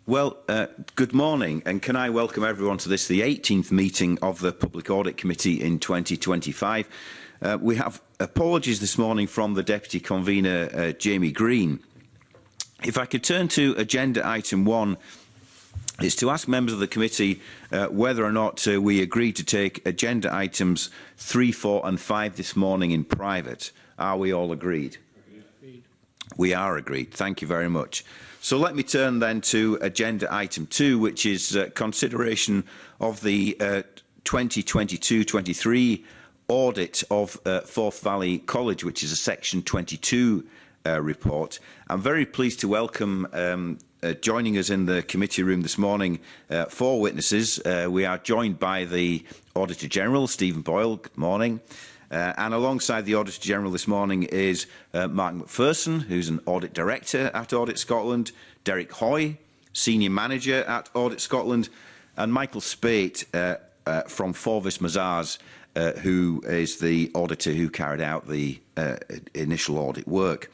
Well, good morning, and can I welcome everyone to this, the 18th meeting of the Public Audit Committee in 2025. We have apologies this morning from the Deputy Convener, Jamie Green. If I could turn to agenda item 1, it's to ask members of the committee whether or not we agreed to take agenda items 3, 4 and 5 this morning in private. Are we all agreed? Agreed. We are agreed. Thank you very much. So let me turn then to agenda item 2, which is consideration of the 2022-23 audit of Forth Valley College, which is a Section 22 report. I'm very pleased to welcome joining us in the committee room this morning 4 witnesses. We are joined by the Auditor General, Stephen Boyle. Good morning. And alongside the Auditor General this morning is Mark McPherson, who's an Audit Director at Audit Scotland, Derek Hoy, Senior Manager at Audit Scotland, and Michael Spate from Forvis Mazars, who is the auditor who carried out the initial audit work.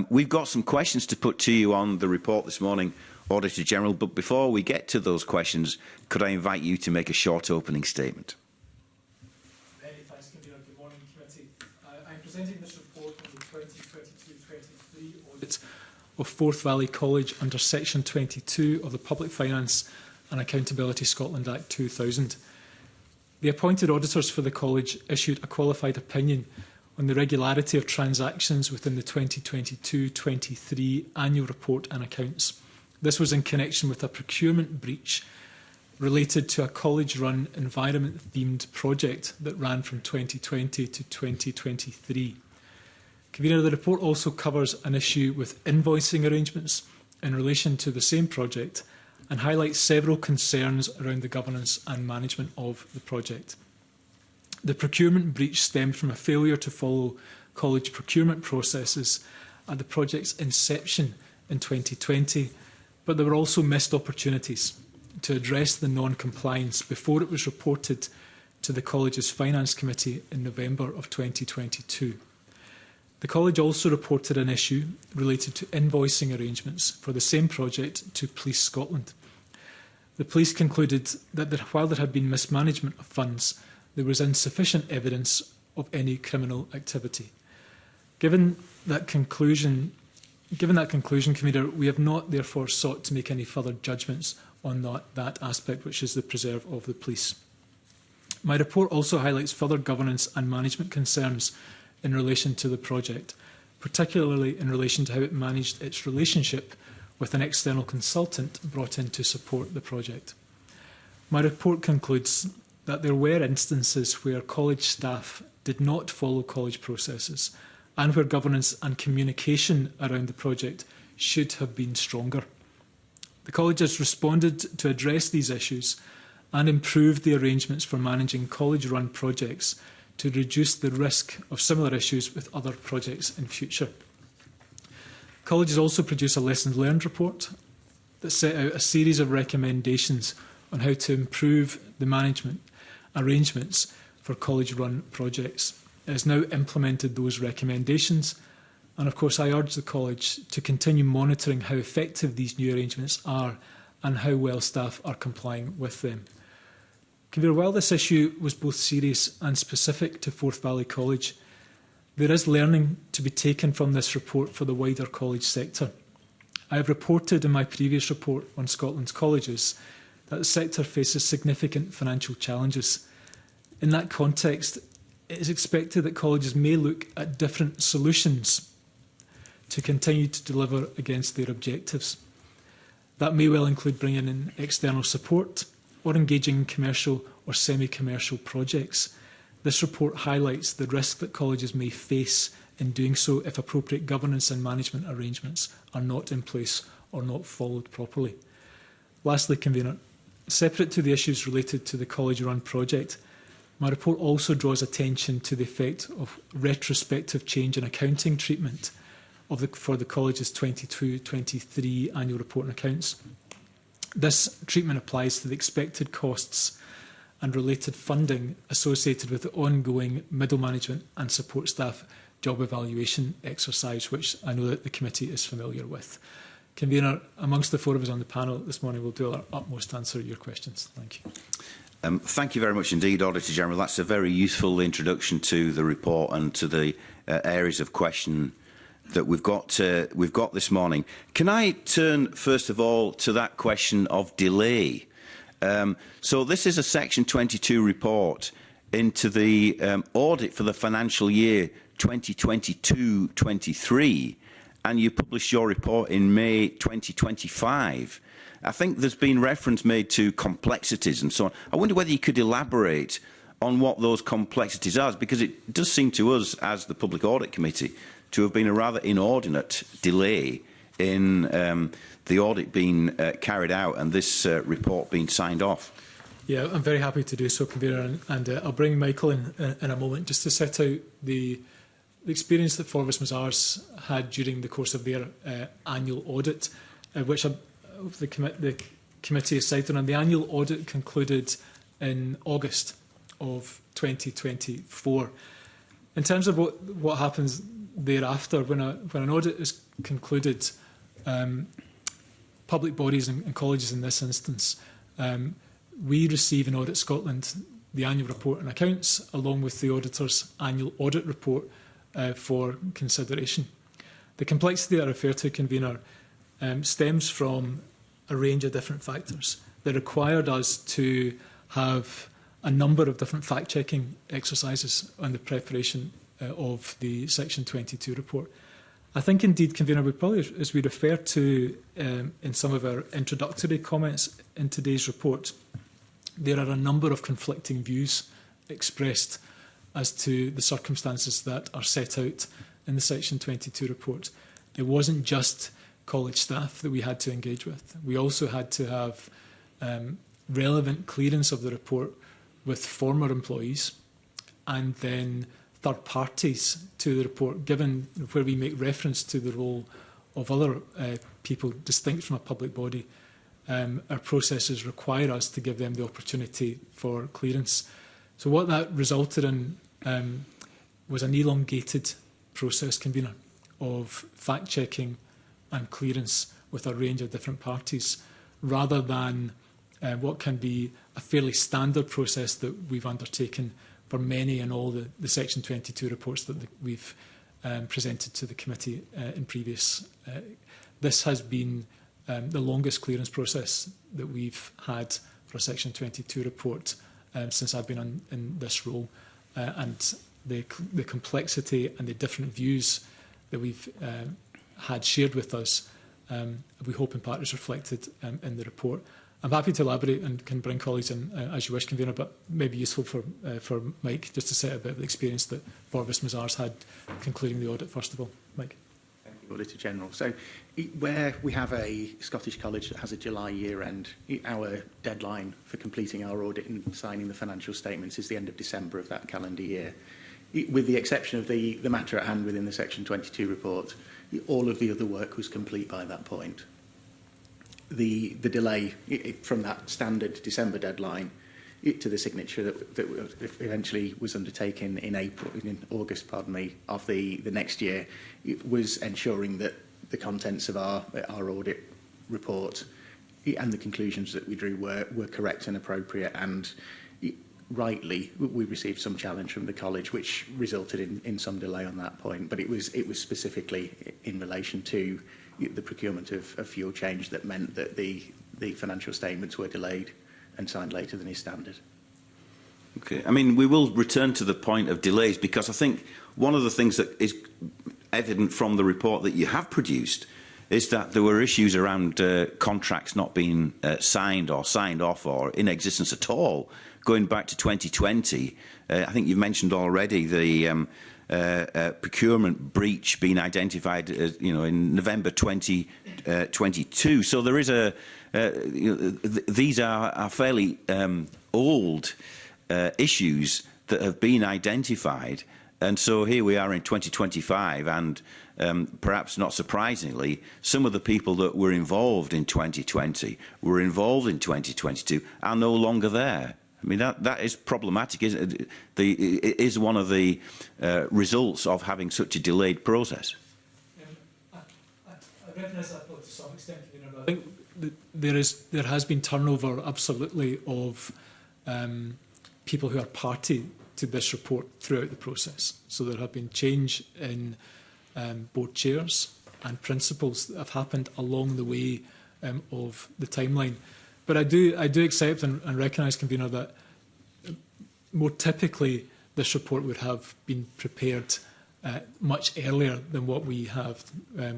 We've got some questions to put to you on the report this morning, Auditor General, but before we get to those questions, could I invite you to make a short opening statement? I'm presenting this report on the 2022-23 audit of Forth Valley College under Section 22 of the Public Finance and Accountability Scotland Act 2000. The appointed auditors for the college issued a qualified opinion on the regularity of transactions within the 2022-23 annual report and accounts. This was in connection with a procurement breach related to a college-run environment-themed project that ran from 2020 to 2023. Convener, the report also covers an issue with invoicing arrangements in relation to the same project and highlights several concerns around the governance and management of the project. The procurement breach stemmed from a failure to follow college procurement processes at the project's inception in 2020, but there were also missed opportunities to address the non-compliance before it was reported to the college's Finance Committee in November of 2022. The college also reported an issue related to invoicing arrangements for the same project to Police Scotland. The police concluded that while there had been mismanagement of funds, there was insufficient evidence of any criminal activity. Given that conclusion, Convener, we have not therefore sought to make any further judgments on that aspect, which is the preserve of the police. My report also highlights further governance and management concerns in relation to the project, particularly in relation to how it managed its relationship with an external consultant brought in to support the project. My report concludes that there were instances where college staff did not follow college processes and where governance and communication around the project should have been stronger. The college has responded to address these issues and improved the arrangements for managing college-run projects to reduce the risk of similar issues with other projects in future. Colleges also produced a lessons learned report that set out a series of recommendations on how to improve the management arrangements for college-run projects. It has now implemented those recommendations, and of course I urge the college to continue monitoring how effective these new arrangements are and how well staff are complying with them. While this issue was both serious and specific to Forth Valley College, there is learning to be taken from this report for the wider college sector. I have reported in my previous report on Scotland's colleges that the sector faces significant financial challenges. In that context, it is expected that colleges may look at different solutions to continue to deliver against their objectives. That may well include bringing in external support or engaging in commercial or semi-commercial projects. This report highlights the risk that colleges may face in doing so if appropriate governance and management arrangements are not in place or not followed properly. Lastly, Convener, separate to the issues related to the college-run project, my report also draws attention to the effect of retrospective change in accounting treatment for the college's 22-23 annual report and accounts. This treatment applies to the expected costs and related funding associated with the ongoing middle management and support staff job evaluation exercise, which I know that the committee is familiar with. Convener, amongst the four of us on the panel this morning, we'll do our utmost to answer your questions. Thank you. Thank you very much indeed, Auditor General. That's a very useful introduction to the report and to the areas of question that we've got this morning. Can I turn first of all to that question of delay? So this is a Section 22 report into the audit for the financial year 2022-23, and you published your report in May 2025. I think there's been reference made to complexities and so on. I wonder whether you could elaborate on what those complexities are, because it does seem to us, as the Public Audit Committee, to have been a rather inordinate delay in the audit being carried out and this report being signed off. Yeah, I'm very happy to do so, Convener, and I'll bring Michael in a moment just to set out the experience that Forvis Mazars had during the course of their annual audit, which the committee has cited on. The annual audit concluded in August of 2024. In terms of what happens thereafter, when an audit is concluded, public bodies and colleges in this instance, we receive in Audit Scotland the annual report and accounts, along with the auditor's annual audit report for consideration. The complexity I refer to, Convener, stems from a range of different factors that required us to have a number of different fact-checking exercises on the preparation of the Section 22 report. I think indeed, Convener, we probably, as we refer to in some of our introductory comments in today's report, there are a number of conflicting views expressed as to the circumstances that are set out in the Section 22 report. It wasn't just college staff that we had to engage with. We also had to have relevant clearance of the report with former employees and then third parties to the report, given where we make reference to the role of other people distinct from a public body. Our processes require us to give them the opportunity for clearance. So what that resulted in was an elongated process, Convener, of fact-checking and clearance with a range of different parties, rather than what can be a fairly standard process that we've undertaken for many and all the Section 22 reports that we've presented to the committee in previous. This has been the longest clearance process that we've had for a Section 22 report since I've been in this role, and the complexity and the different views that we've had shared with us, we hope in part is reflected in the report. I'm happy to elaborate and can bring colleagues in as you wish, Convener, but maybe useful for Mike just to set a bit of the experience that Forvis Mazars had concluding the audit, first of all. Mike. Thank you, Auditor General. So where we have a Scottish college that has a July year end, our deadline for completing our audit and signing the financial statements is the end of December of that calendar year. With the exception of the matter at hand within the Section 22 report, all of the other work was complete by that point. The delay from that standard December deadline to the signature that eventually was undertaken in August, of the next year, it was ensuring that the contents of our audit report and the conclusions that we drew were correct and appropriate, and rightly we received some challenge from the college, which resulted in some delay on that point. But it was specifically in relation to the procurement of fuel change that meant that the financial statements were delayed and signed later than is standard. Okay. I mean, we will return to the point of delays, because I think one of the things that is evident from the report that you have produced is that there were issues around contracts not being signed or signed off or in existence at all going back to 2020. I think you've mentioned already the procurement breach being identified as, in November 2022. So there is these are fairly old issues that have been identified, and so here we are in 2025, and perhaps not surprisingly, some of the people that were involved in 2020 were involved in 2022 are no longer there. I mean, that is problematic, isn't it? It is one of the results of having such a delayed process. I I recognise that to some extent, Convener, but I think there has been turnover, absolutely, of people who are party to this report throughout the process. So there have been change in board chairs and principals that have happened along the way of the timeline. But I do accept and recognise, Convener, that more typically this report would have been prepared much earlier than what we have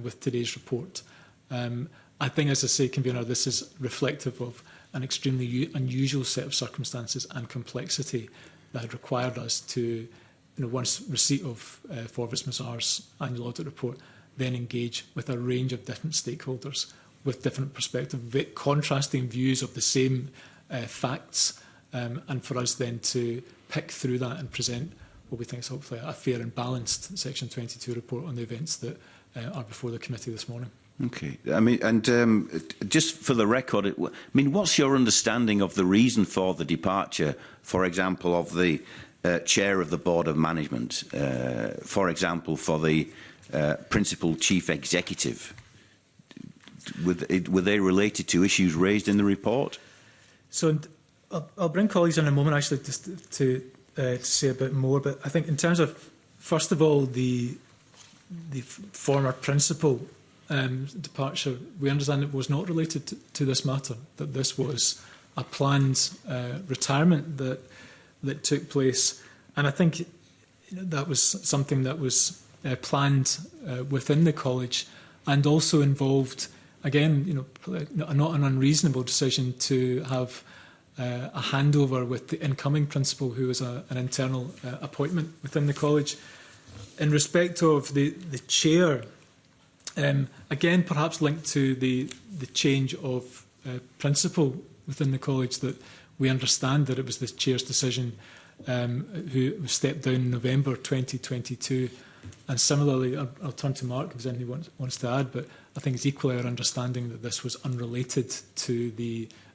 with today's report. I think, as I say, Convener, this is reflective of an extremely unusual set of circumstances and complexity that had required us to, once receipt of Forvis Mazars' annual audit report, then engage with a range of different stakeholders with different perspectives, contrasting views of the same facts, and for us then to pick through that and present what we think is hopefully a fair and balanced Section 22 report on the events that are before the committee this morning. Okay. I mean, and just for the record, what's your understanding of the reason for the departure, for example, of the chair of the Board of Management, for example, for the principal chief executive? Were they related to issues raised in the report? So I'll bring colleagues in a moment, actually, just to say a bit more. But I think in terms of, first of all, the former principal departure, we understand it was not related to this matter, that this was a planned retirement that took place. And I think that was something that was planned within the college, and also involved, again, not an unreasonable decision to have a handover with the incoming principal, who was an internal appointment within the college. In respect of the chair, again, perhaps linked to the change of principal within the college, that we understand that it was the chair's decision, who stepped down in November 2022. And similarly, I'll turn to Mark if there's anything he wants to add, but I think it's equally our understanding that this was unrelated to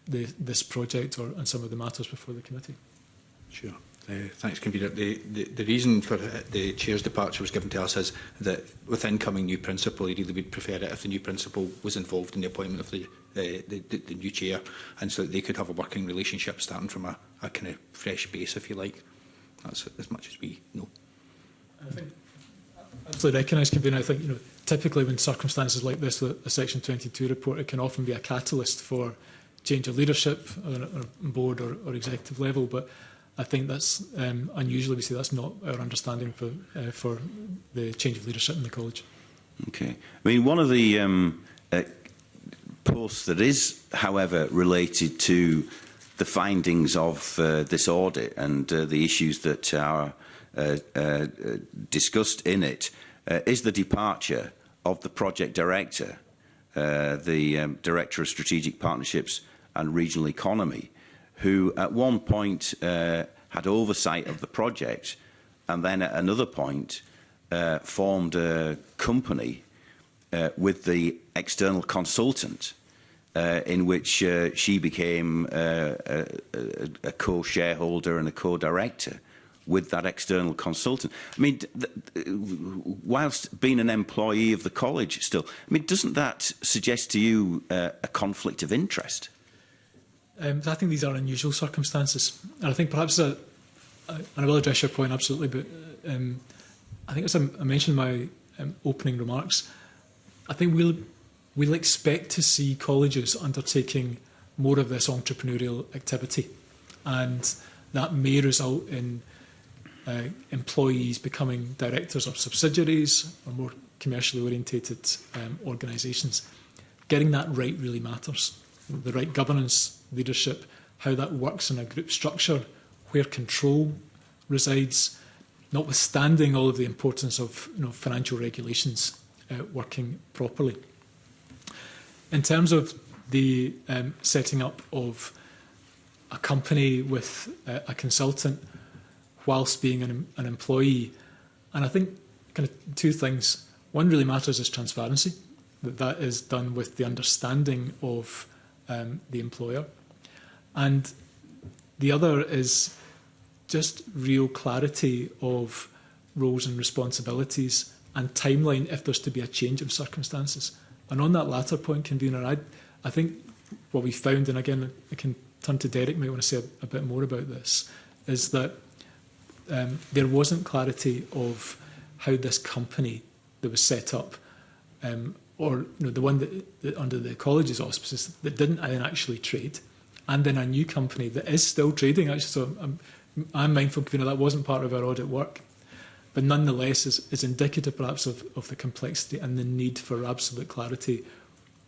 this project and some of the matters before the committee. Sure. Thanks, Convener. The reason for the chair's departure was given to us is that with incoming new principal, he really would prefer it if the new principal was involved in the appointment of the new chair, and so that they could have a working relationship starting from a kind of fresh base, if you like. That's as much as we know. I think I absolutely recognise, Convener. I think typically when circumstances like this, the Section 22 report, it can often be a catalyst for change of leadership on a board or executive level, but I think that's unusually, we say that's not our understanding for the change of leadership in the college. Okay. I mean, one of the posts that is, however, related to the findings of this audit and the issues that are discussed in it is the departure of the project director, the Director of Strategic Partnerships and Regional Economy, who at one point had oversight of the project, and then at another point formed a company with the external consultant, in which she became a co-shareholder and a co-director with that external consultant. I mean, whilst being an employee of the college still, I mean, doesn't that suggest to you a conflict of interest? I think these are unusual circumstances. And I think perhaps, and I will address your point absolutely, but I think as I mentioned in my opening remarks, I think we'll expect to see colleges undertaking more of this entrepreneurial activity. And that may result in employees becoming directors of subsidiaries or more commercially orientated organisations. Getting that right really matters. The right governance, leadership, how that works in a group structure, where control resides, notwithstanding all of the importance of financial regulations working properly. In terms of the setting up of a company with a consultant whilst being an employee, and I think kind of two things. One really matters is transparency, that is done with the understanding of the employer. And the other is just real clarity of roles and responsibilities and timeline if there's to be a change of circumstances. And on that latter point, Convener, I think what we found, and again, I can turn to Derek, might want to say a bit more about this, is that there wasn't clarity of how this company that was set up, or the one that under the college's auspices that didn't then actually trade, and then a new company that is still trading. Actually, so I'm mindful, that wasn't part of our audit work, but nonetheless is indicative perhaps of the complexity and the need for absolute clarity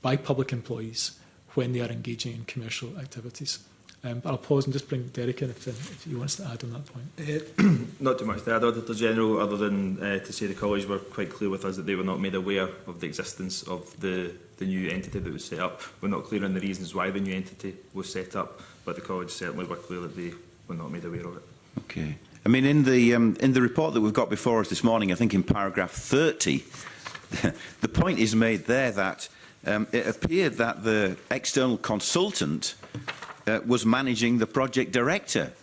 by public employees when they are engaging in commercial activities. But I'll pause and just bring Derek in if he wants to add on that point. Not too much to add, Auditor General, other than to say the college were quite clear with us that they were not made aware of the existence of the new entity that was set up. We're not clear on the reasons why the new entity was set up, but the college certainly were clear that they were not made aware of it. Okay. I mean, in the report that we've got before us this morning, I think in paragraph 30, the point is made there that it appeared that the external consultant was managing the project director,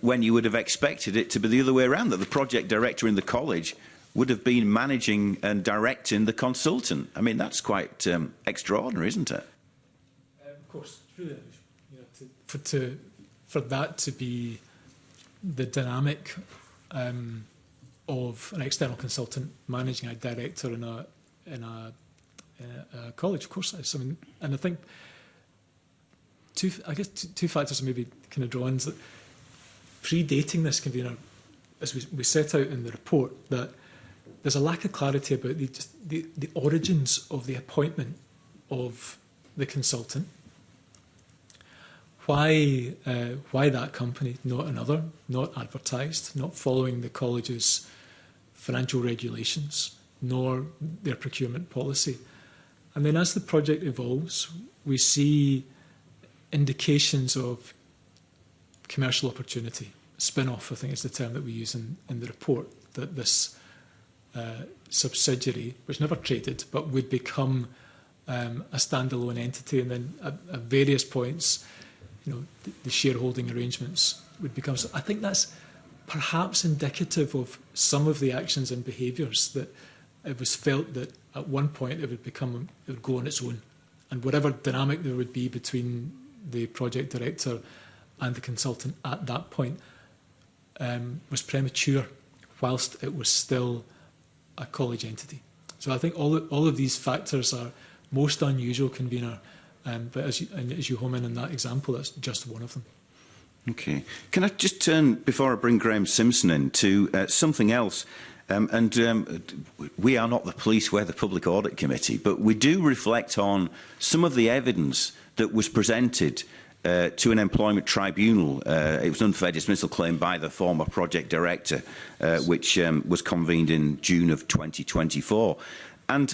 when you would have expected it to be the other way around, that the project director in the college would have been managing and directing the consultant. I mean, that's quite extraordinary, isn't it? Of course, it's really unusual. For that to be the dynamic of an external consultant managing a director in a college, of course it is. I mean, and I think two factors are maybe kind of drawn. That predating this Convener, as we set out in the report, that there's a lack of clarity about the origins of the appointment of the consultant. Why that company, not another, not advertised, not following the college's financial regulations, nor their procurement policy. And then as the project evolves, we see indications of commercial opportunity. Spin-off, I think, is the term that we use in the report, that this subsidiary, which never traded, but would become a standalone entity, and then at various points, the shareholding arrangements would become. So I think that's perhaps indicative of some of the actions and behaviours that it was felt that at one point it would go on its own, and whatever dynamic there would be between the project director and the consultant at that point was premature, whilst it was still a college entity. So I think all of these factors are most unusual, Convener, but as you home in on that example, that's just one of them. Okay. Can I just turn, before I bring Graham Simpson in, to something else? We are not the police, we're the Public Audit Committee, but we do reflect on some of the evidence that was presented to an employment tribunal. It was an unfair dismissal claim by the former project director, which was convened in June of 2024. And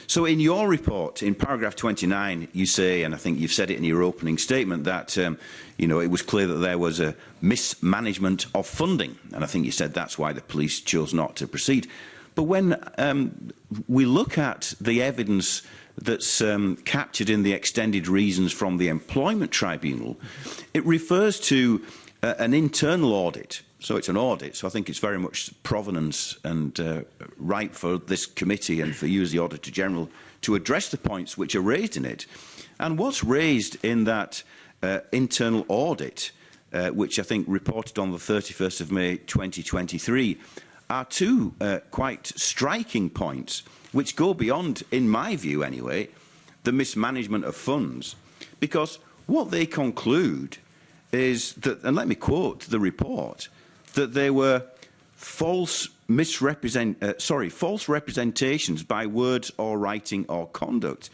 so in your report, in paragraph 29, you say, and I think you've said it in your opening statement, that it was clear that there was a mismanagement of funding. And I think you said that's why the police chose not to proceed. But when we look at the evidence that's captured in the extended reasons from the employment tribunal, it refers to an internal audit. So it's an audit, so I think it's very much provenance and right for this committee and for you as the Auditor General to address the points which are raised in it. And what's raised in that internal audit, which I think reported on the 31st of May 2023, are two quite striking points which go beyond, in my view anyway, the mismanagement of funds. Because what they conclude is that, and let me quote the report, that there were false representations by words or writing or conduct.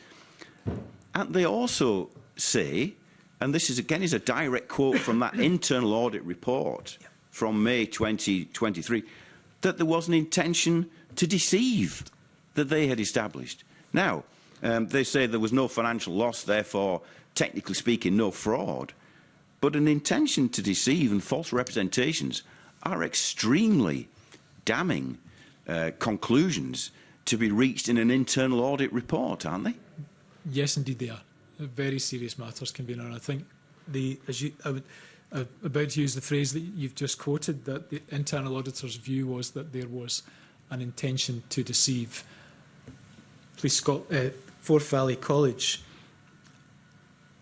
And they also say, and this is again is a direct quote from that internal audit report from May 2023, that there was an intention to deceive that they had established. Now, they say there was no financial loss, therefore, technically speaking, no fraud. But an intention to deceive and false representations are extremely damning conclusions to be reached in an internal audit report, aren't they? Yes, indeed they are. They're very serious matters, Convener. And I think I'm about to use the phrase that you've just quoted, that the internal auditor's view was that there was an intention to deceive. Forth Valley College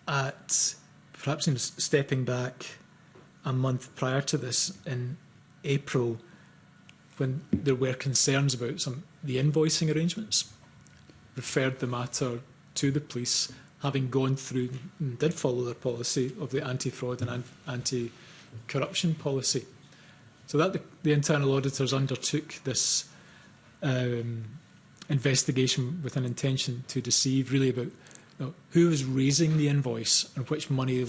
at perhaps stepping back a month prior to this in April, when there were concerns about the invoicing arrangements, referred the matter to the police, having gone through and did follow their policy of the anti-fraud and anti-corruption policy. So that the internal auditors undertook this investigation with an intention to deceive, really about who was raising the invoice and which money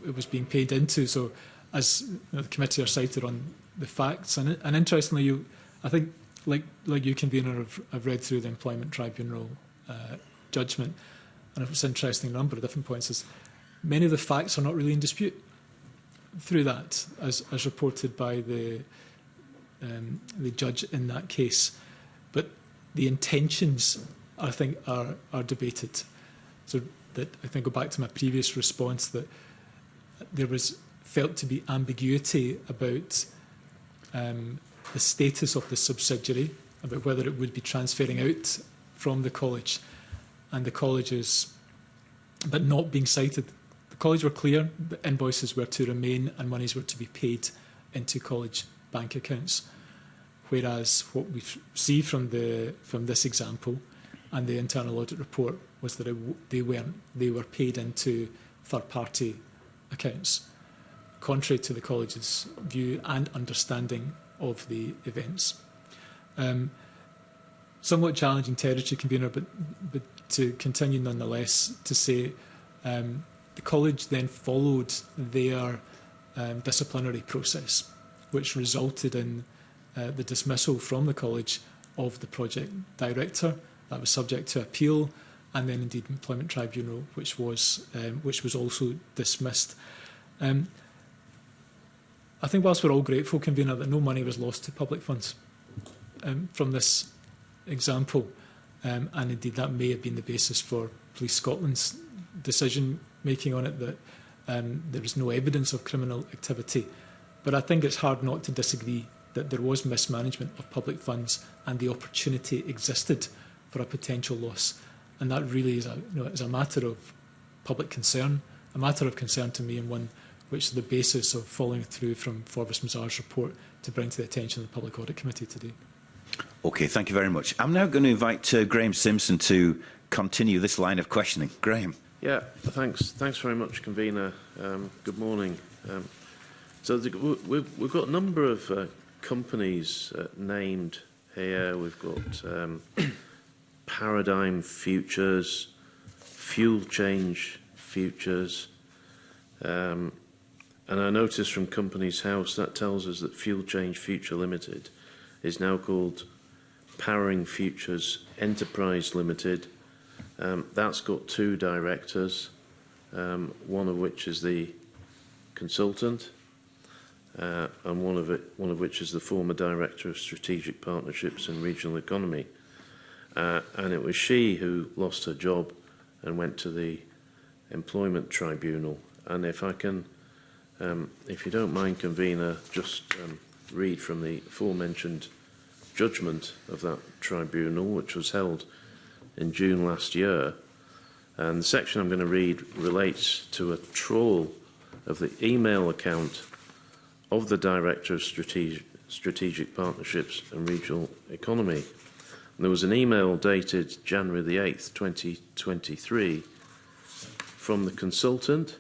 it was being paid into. So, as the committee are cited on the facts, and interestingly, I think, like you, convener, I've read through the Employment Tribunal judgment, and it's interesting. A number of different points is many of the facts are not really in dispute through that, as reported by the judge in that case, but the intentions, I think, are debated. So that, I think, go back to my previous response, that there was felt to be ambiguity about the status of the subsidiary, about whether it would be transferring out from the college, and the colleges, but not being cited. The college were clear that invoices were to remain and monies were to be paid into college bank accounts. Whereas what we see from this example and the internal audit report was that they were paid into third-party accounts, contrary to the college's view and understanding of the events. Somewhat challenging territory, convener, but to continue nonetheless to say the college then followed their disciplinary process, which resulted in the dismissal from the college of the project director. That was subject to appeal, and then indeed Employment Tribunal, which was also dismissed. I think whilst we're all grateful, convener, that no money was lost to public funds from this example, and indeed that may have been the basis for Police Scotland's decision making on it, that there was no evidence of criminal activity. But I think it's hard not to disagree that there was mismanagement of public funds and the opportunity existed for a potential loss. And that really is a matter of public concern, a matter of concern to me, and one which is the basis of following through from Forbes Mazar's report to bring to the attention of the Public Audit Committee today. OK, thank you very much. I'm now going to invite Graham Simpson to continue this line of questioning. Graham. Yeah, thanks very much, convener. Good morning. So we've got a number of companies named here. We've got Paradigm Futures, Fuel Change Futures, and I noticed from Companies House that tells us that Fuel Change Future Limited is now called Powering Futures Enterprise Limited. That's got two directors, one of which is the consultant, and one of which is the former Director of Strategic Partnerships and Regional Economy. And it was she who lost her job and went to the Employment Tribunal. And if I can, if you don't mind, convener, just read from the aforementioned judgment of that tribunal, which was held in June last year. And the section I'm going to read relates to a trawl of the email account of the Director of Strategic Partnerships and Regional Economy. And there was an email dated January the 8th, 2023, from the consultant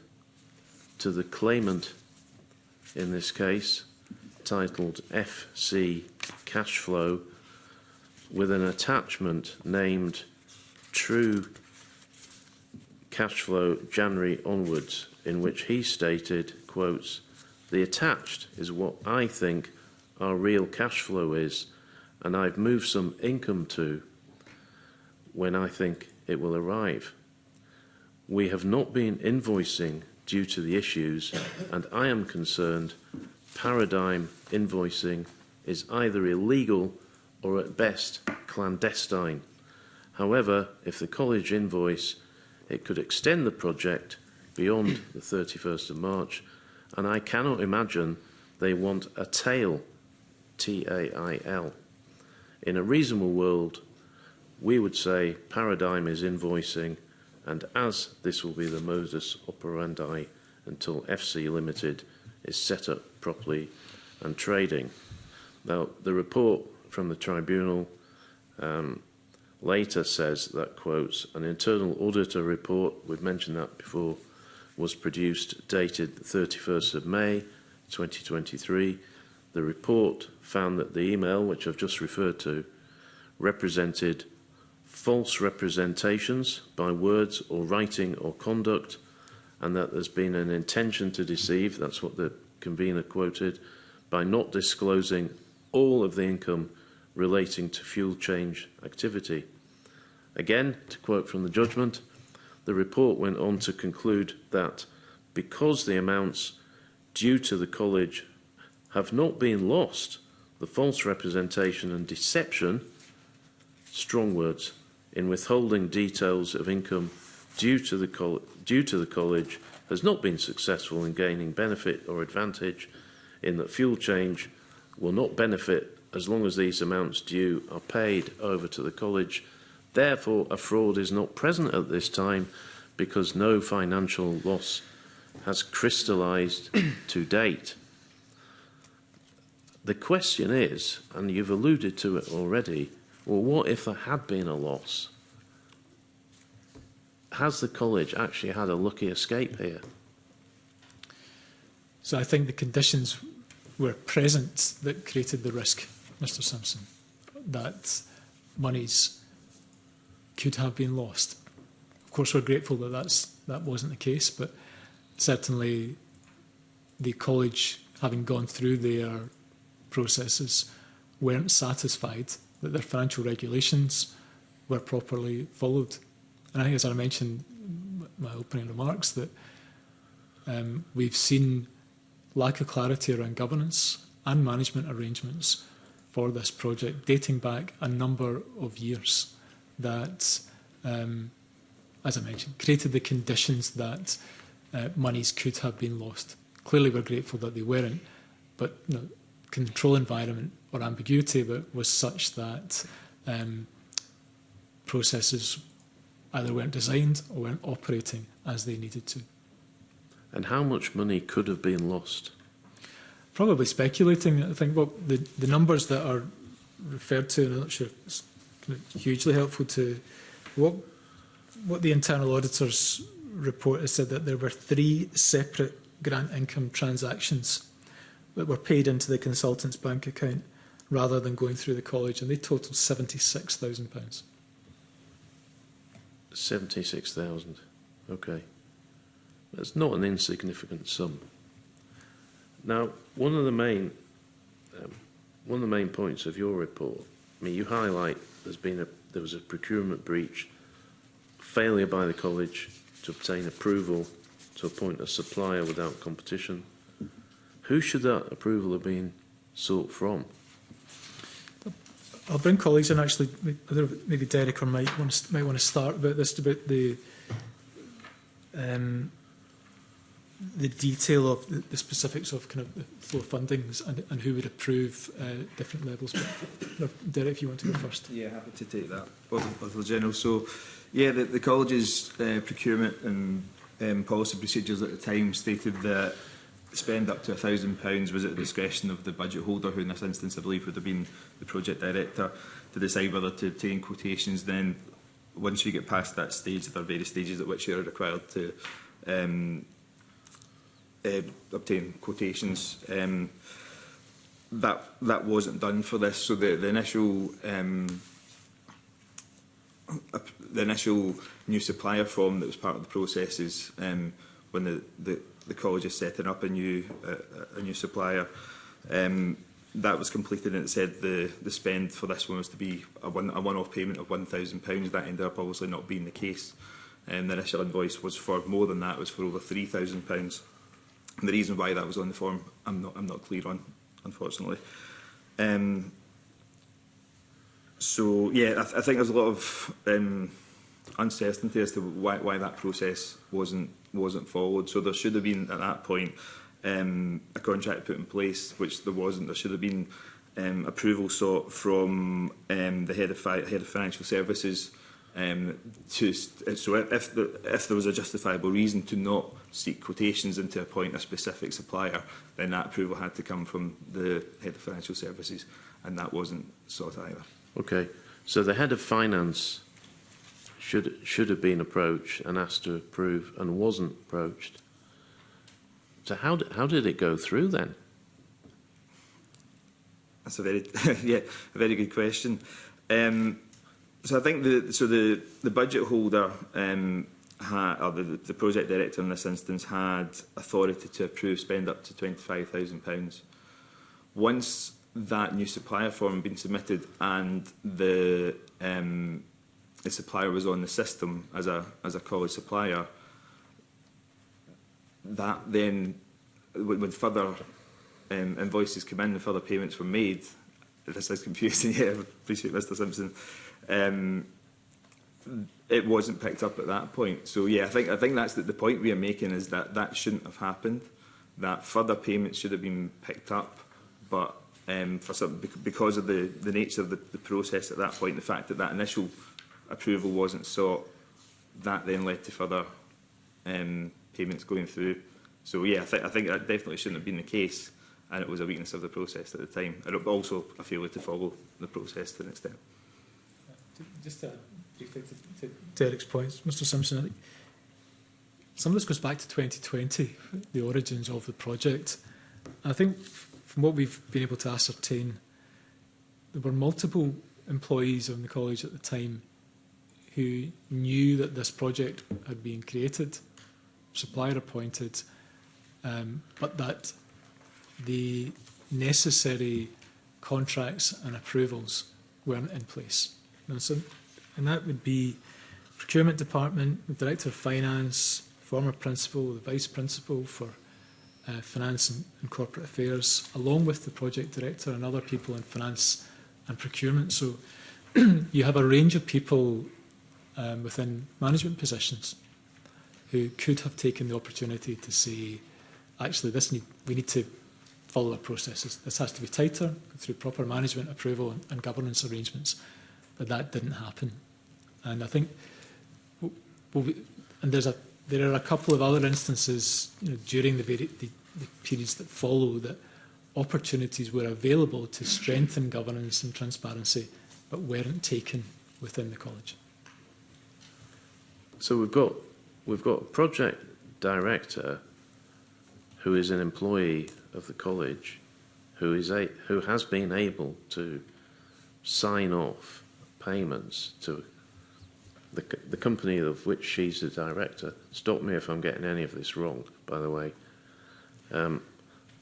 to the claimant in this case, titled FC Cashflow, with an attachment named True Cashflow January onwards, in which he stated, quotes, "The attached is what I think our real cash flow is, and I've moved some income to when I think it will arrive. We have not been invoicing due to the issues, and I am concerned Paradigm invoicing is either illegal or at best clandestine. However, if the college invoice, it could extend the project beyond the 31st of March, and I cannot imagine they want a tail, T-A-I-L. In a reasonable world, we would say paradigm is invoicing, and as this will be the modus operandi until FC Limited is set up properly and trading. Now, the report from the tribunal later says that, quotes, an internal auditor report, we've mentioned that before, was produced dated 31st of May 2023. The report found that the email, which I've just referred to, represented false representations by words or writing or conduct, and that there's been an intention to deceive, that's what the convener quoted, by not disclosing all of the income relating to fuel change activity. Again, to quote from the judgment, the report went on to conclude that because the amounts due to the college have not been lost, the false representation and deception, strong words, in withholding details of income due to the college has not been successful in gaining benefit or advantage, in that fuel change will not benefit as long as these amounts due are paid over to the college. Therefore, a fraud is not present at this time because no financial loss has crystallised to date. The question is, and you've alluded to it already, well, what if there had been a loss? Has the college actually had a lucky escape here? So I think the conditions were present that created the risk, Mr Simpson, that monies could have been lost. Of course, we're grateful that that wasn't the case, but certainly the college, having gone through their processes, weren't satisfied that their financial regulations were properly followed. And I think, as I mentioned in my opening remarks, that we've seen lack of clarity around governance and management arrangements for this project dating back a number of years that, as I mentioned, created the conditions that monies could have been lost. Clearly, we're grateful that they weren't, but control environment or ambiguity was such that processes either weren't designed or weren't operating as they needed to. And how much money could have been lost? Probably speculating. I think the numbers that are referred to, and I'm not sure if it's hugely helpful to what the internal auditor's report has said, that there were 3 separate grant income transactions that were paid into the consultant's bank account rather than going through the college, and they totaled £76,000. 76,000. Okay. That's not an insignificant sum. Now, one of the main points of your report, I mean, you highlight there was a procurement breach, failure by the college to obtain approval to appoint a supplier without competition. Who should that approval have been sought from? I'll bring colleagues in. Actually, maybe Derek or Mike might want to start about this, about the detail of the specifics of kind of the flow of fundings and who would approve different levels. But Derek, if you want to go first. Yeah, happy to take that. Auditor General. So, yeah, the college's procurement and policy procedures at the time stated that spend up to £1,000 was at the discretion of the budget holder, who in this instance I believe would have been the project director, to decide whether to obtain quotations. Then once you get past that stage, there are various stages at which you are required to obtain quotations. That wasn't done for this. So the initial new supplier form that was part of the process is when the college is setting up a new supplier. That was completed, and it said the spend for this one was to be a one-off payment of £1,000. That ended up obviously not being the case. The initial invoice was for more than that; it was for over £3,000. And the reason why that was on the form, I'm not clear on, unfortunately. So yeah, I think there's a lot of uncertainty as to why that process wasn't followed. So there should have been at that point a contract put in place, which there wasn't. There should have been approval sought from the head of financial services. So if there was a justifiable reason to not seek quotations and to appoint a specific supplier, then that approval had to come from the head of financial services, and that wasn't sought either. Okay, so the head of finance should have been approached and asked to approve and wasn't approached. So how did it go through then? That's a very good question. So I think the budget holder or the project director in this instance had authority to approve spend up to £25,000. Once that new supplier form had been submitted and the supplier was on the system as a college supplier, that then, when further invoices come in and further payments were made, this is confusing, yeah, I appreciate Mr Simpson, it wasn't picked up at that point. So yeah, I think that's the point we are making, is that shouldn't have happened, that further payments should have been picked up, but because of the nature of the process at that point, the fact that initial approval wasn't sought, that then led to further payments going through. So yeah, I think that definitely shouldn't have been the case, and it was a weakness of the process at the time. And it also a failure to follow the process to an extent. Just briefly to Derek's points, Mr Simpson, I think some of this goes back to 2020, the origins of the project. And I think from what we've been able to ascertain, there were multiple employees of the college at the time who knew that this project had been created, supplier appointed, but that the necessary contracts and approvals weren't in place. And that would be procurement department, the director of finance, former principal, the vice principal for finance and corporate affairs, along with the project director and other people in finance and procurement. So you have a range of people within management positions who could have taken the opportunity to say, actually, we need to follow our processes. This has to be tighter through proper management approval and governance arrangements. But that didn't happen. And I think, there are a couple of other instances, during the periods that follow, that opportunities were available to strengthen governance and transparency, but weren't taken within the college. So we've got a project director who is an employee of the college, who has been able to sign off payments to the company of which she's the director. Stop me if I'm getting any of this wrong, by the way.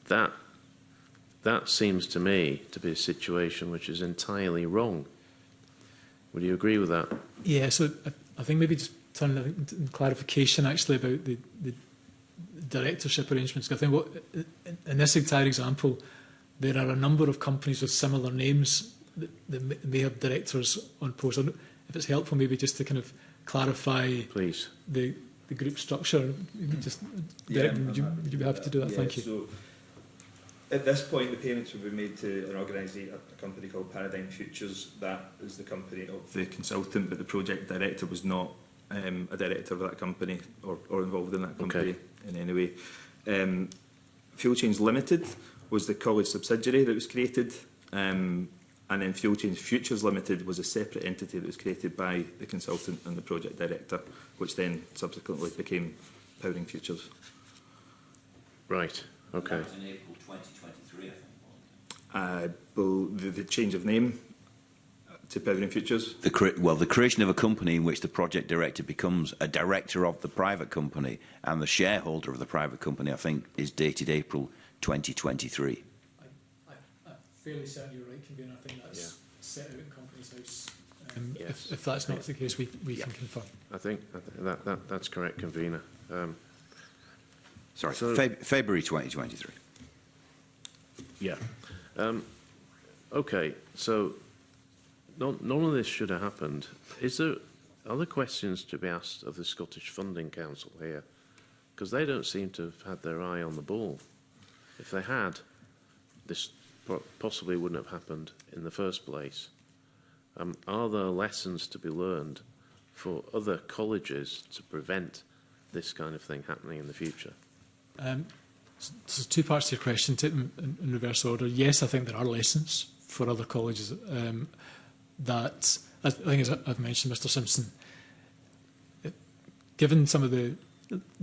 That seems to me to be a situation which is entirely wrong. Would you agree with that? Yeah, so I think maybe just turn to clarification actually about the directorship arrangements. I think in this entire example, there are a number of companies with similar names that may have directors on post. If it's helpful, maybe just to kind of clarify, please, the group structure. Just Derek, would you be happy to do that? Thank you. So at this point, the payments will be made to an a company called Paradigm Futures. That is the company of the consultant, but the project director was not a director of that company or involved in that company in any way. Fuel Change Limited was the college subsidiary that was created. And then Fuel Change Futures Limited was a separate entity that was created by the consultant and the project director, which then subsequently became Powering Futures. Right, okay. And that was in April 2023, I think. The change of name to Powering Futures? The creation of a company in which the project director becomes a director of the private company and the shareholder of the private company, I think, is dated April 2023. I'm fairly certain you're right, Convener. I think that's set out in Companies House. Yes. If that's not the case, we can confirm. I think that's correct, Convener. Sorry, February 2023. Yeah. Okay, so none of this should have happened. Is there other questions to be asked of the Scottish Funding Council here? Because they don't seem to have had their eye on the ball. If they had, this possibly wouldn't have happened in the first place. Are there lessons to be learned for other colleges to prevent this kind of thing happening in the future? So two parts to your question, take them in reverse order. Yes, I think there are lessons for other colleges that, I think as I've mentioned, Mr Simpson, given some of the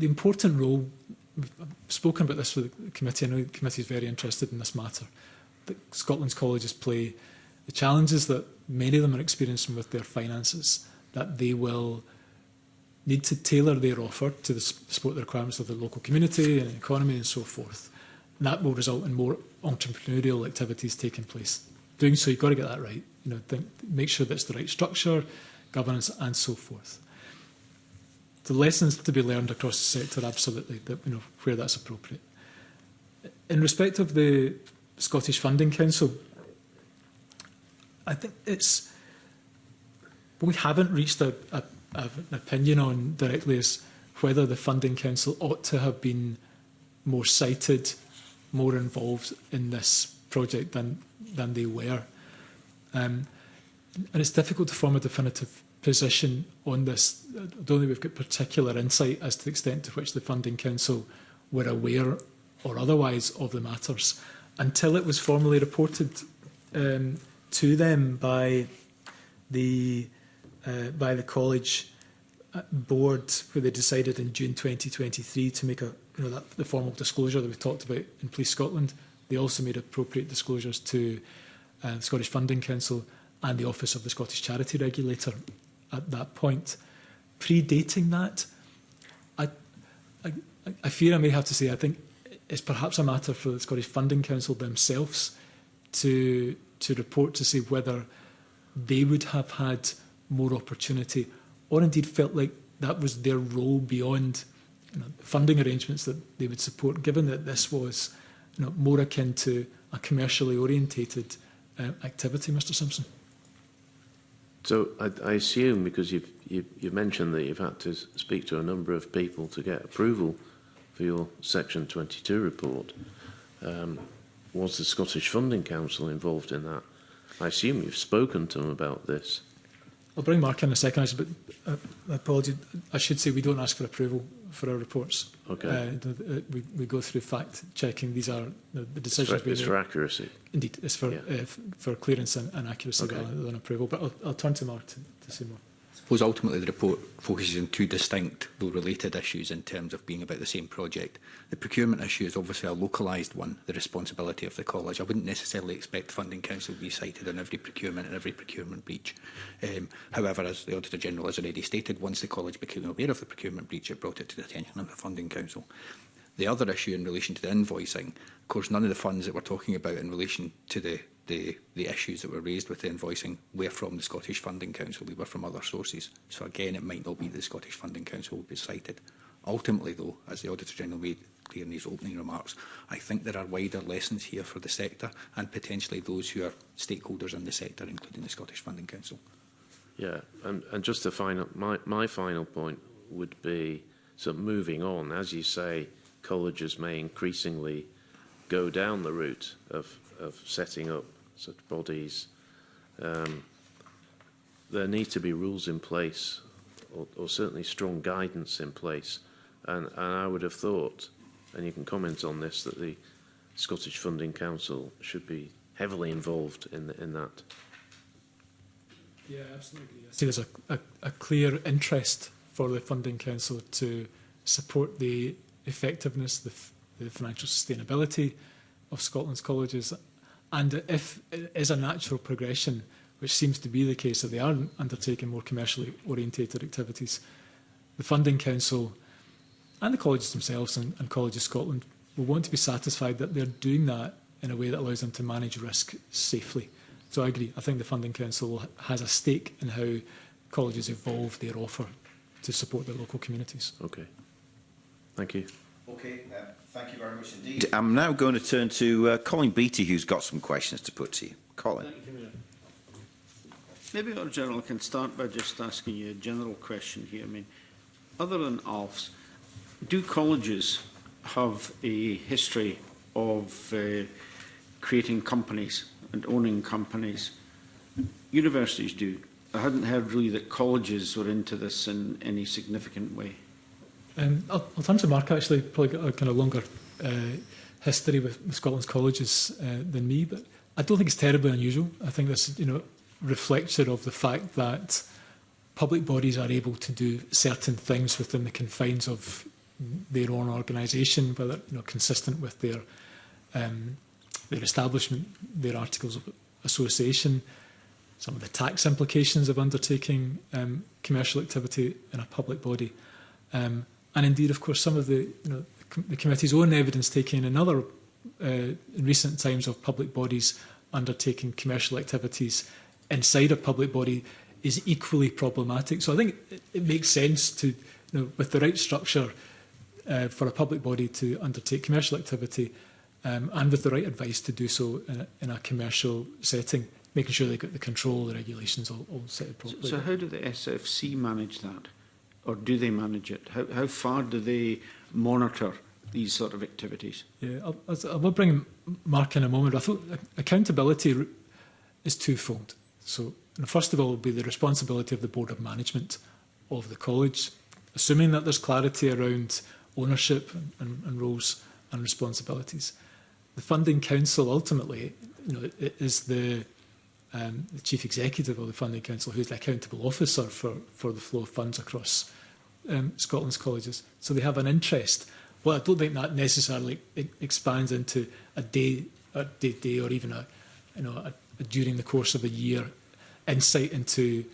important role, we've spoken about this with the committee, I know the committee is very interested in this matter, that Scotland's colleges play, the challenges that many of them are experiencing with their finances, that they will need to tailor their offer to support the requirements of the local community and economy and so forth. And that will result in more entrepreneurial activities taking place. Doing so, you've got to get that right. Make sure that it's the right structure, governance and so forth. The lessons to be learned across the sector, absolutely, where that's appropriate. In respect of the Scottish Funding Council, I think we haven't reached an opinion on directly as whether the Funding Council ought to have been more cited, more involved in this project than they were. And it's difficult to form a definitive position on this. I don't think we've got particular insight as to the extent to which the Funding Council were aware or otherwise of the matters until it was formally reported to them by the college board, where they decided in June 2023 to make the formal disclosure that we've talked about in Police Scotland. They also made appropriate disclosures to the Scottish Funding Council and the Office of the Scottish Charity Regulator at that point. Predating that, I fear I may have to say I think it's perhaps a matter for the Scottish Funding Council themselves to report to say whether they would have had more opportunity or indeed felt like that was their role beyond funding arrangements that they would support, given that this was more akin to a commercially orientated activity, Mr Simpson. So I assume, because you've mentioned that you've had to speak to a number of people to get approval for your Section 22 report, was the Scottish Funding Council involved in that? I assume you've spoken to them about this. I'll bring Mark in a second, but apologies. I should say we don't ask for approval for our reports. Okay. We go through fact-checking. These are the decisions. It's for accuracy. Indeed, it's for clearance and accuracy rather than approval. But I'll turn to Mark to say more. I suppose ultimately the report focuses on two distinct though related issues in terms of being about the same project. The procurement issue is obviously a localised one, the responsibility of the college. I wouldn't necessarily expect the Funding Council to be cited on every procurement and every procurement breach. However, as the Auditor General has already stated, once the college became aware of the procurement breach, it brought it to the attention of the Funding Council. The other issue in relation to the invoicing, of course, none of the funds that we're talking about in relation to the issues that were raised with the invoicing were from the Scottish Funding Council. They were from other sources. So again, it might not be the Scottish Funding Council will be cited. Ultimately, though, as the Auditor General made clear in his opening remarks, I think there are wider lessons here for the sector and potentially those who are stakeholders in the sector, including the Scottish Funding Council. Yeah, and just to final, my final point would be, so moving on, as you say, colleges may increasingly go down the route of setting up such bodies. There need to be rules in place, or certainly strong guidance in place. And I would have thought, and you can comment on this, that the Scottish Funding Council should be heavily involved in that. Yeah, absolutely. I see there's a clear interest for the Funding Council to support the effectiveness, the financial sustainability of Scotland's colleges. And if it is a natural progression, which seems to be the case, that they are undertaking more commercially orientated activities, the Funding Council and the colleges themselves and Colleges Scotland will want to be satisfied that they're doing that in a way that allows them to manage risk safely. So I agree. I think the Funding Council has a stake in how colleges evolve their offer to support their local communities. Okay. Thank you. Okay, thank you very much indeed. I'm now going to turn to Colin Beattie, who's got some questions to put to you. Colin. Thank you, maybe, Auditor General, I can start by just asking you a general question here. I mean, other than ALFs, do colleges have a history of creating companies and owning companies. Universities do. I hadn't heard really that colleges were into this in any significant way. I'll turn to Mark, actually, probably got a kind of longer history with Scotland's colleges than me, but I don't think it's terribly unusual. I think this, reflection of the fact that public bodies are able to do certain things within the confines of their own organisation, whether consistent with their establishment, their articles of association, some of the tax implications of undertaking commercial activity in a public body, and indeed, of course, some of the committee's own evidence taken in other in recent times of public bodies undertaking commercial activities inside a public body is equally problematic. So I think it makes sense to, with the right structure for a public body to undertake commercial activity and with the right advice to do so in a commercial setting, making sure they've got the control, the regulations all set properly. So how do the SFC manage that? Or do they manage it? How far do they monitor these sort of activities? Yeah, I will bring Mark in a moment. I thought accountability is twofold. So, first of all, will be the responsibility of the Board of Management of the college, assuming that there's clarity around ownership and roles and responsibilities. The Funding Council, ultimately, it is the Chief Executive of the Funding Council who is the accountable officer for the flow of funds across Scotland's colleges. So they have an interest. Well, I don't think that necessarily expands into a day or even a during the course of a year insight into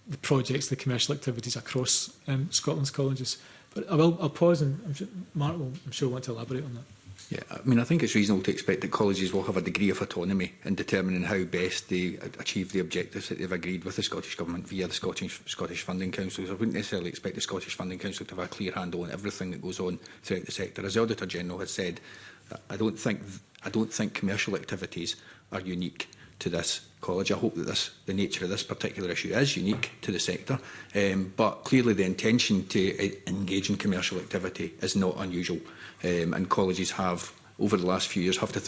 the projects, the commercial activities across Scotland's colleges. But I'll pause, and Mark will, I'm sure, want to elaborate on that. Yeah, I mean, I think it's reasonable to expect that colleges will have a degree of autonomy in determining how best they achieve the objectives that they've agreed with the Scottish Government via the Scottish Funding Council. So I wouldn't necessarily expect the Scottish Funding Council to have a clear handle on everything that goes on throughout the sector. As the Auditor General has said, I don't think commercial activities are unique to this college. I hope that the nature of this particular issue is unique to the sector, but clearly the intention to engage in commercial activity is not unusual, and colleges have, over the last few years, had to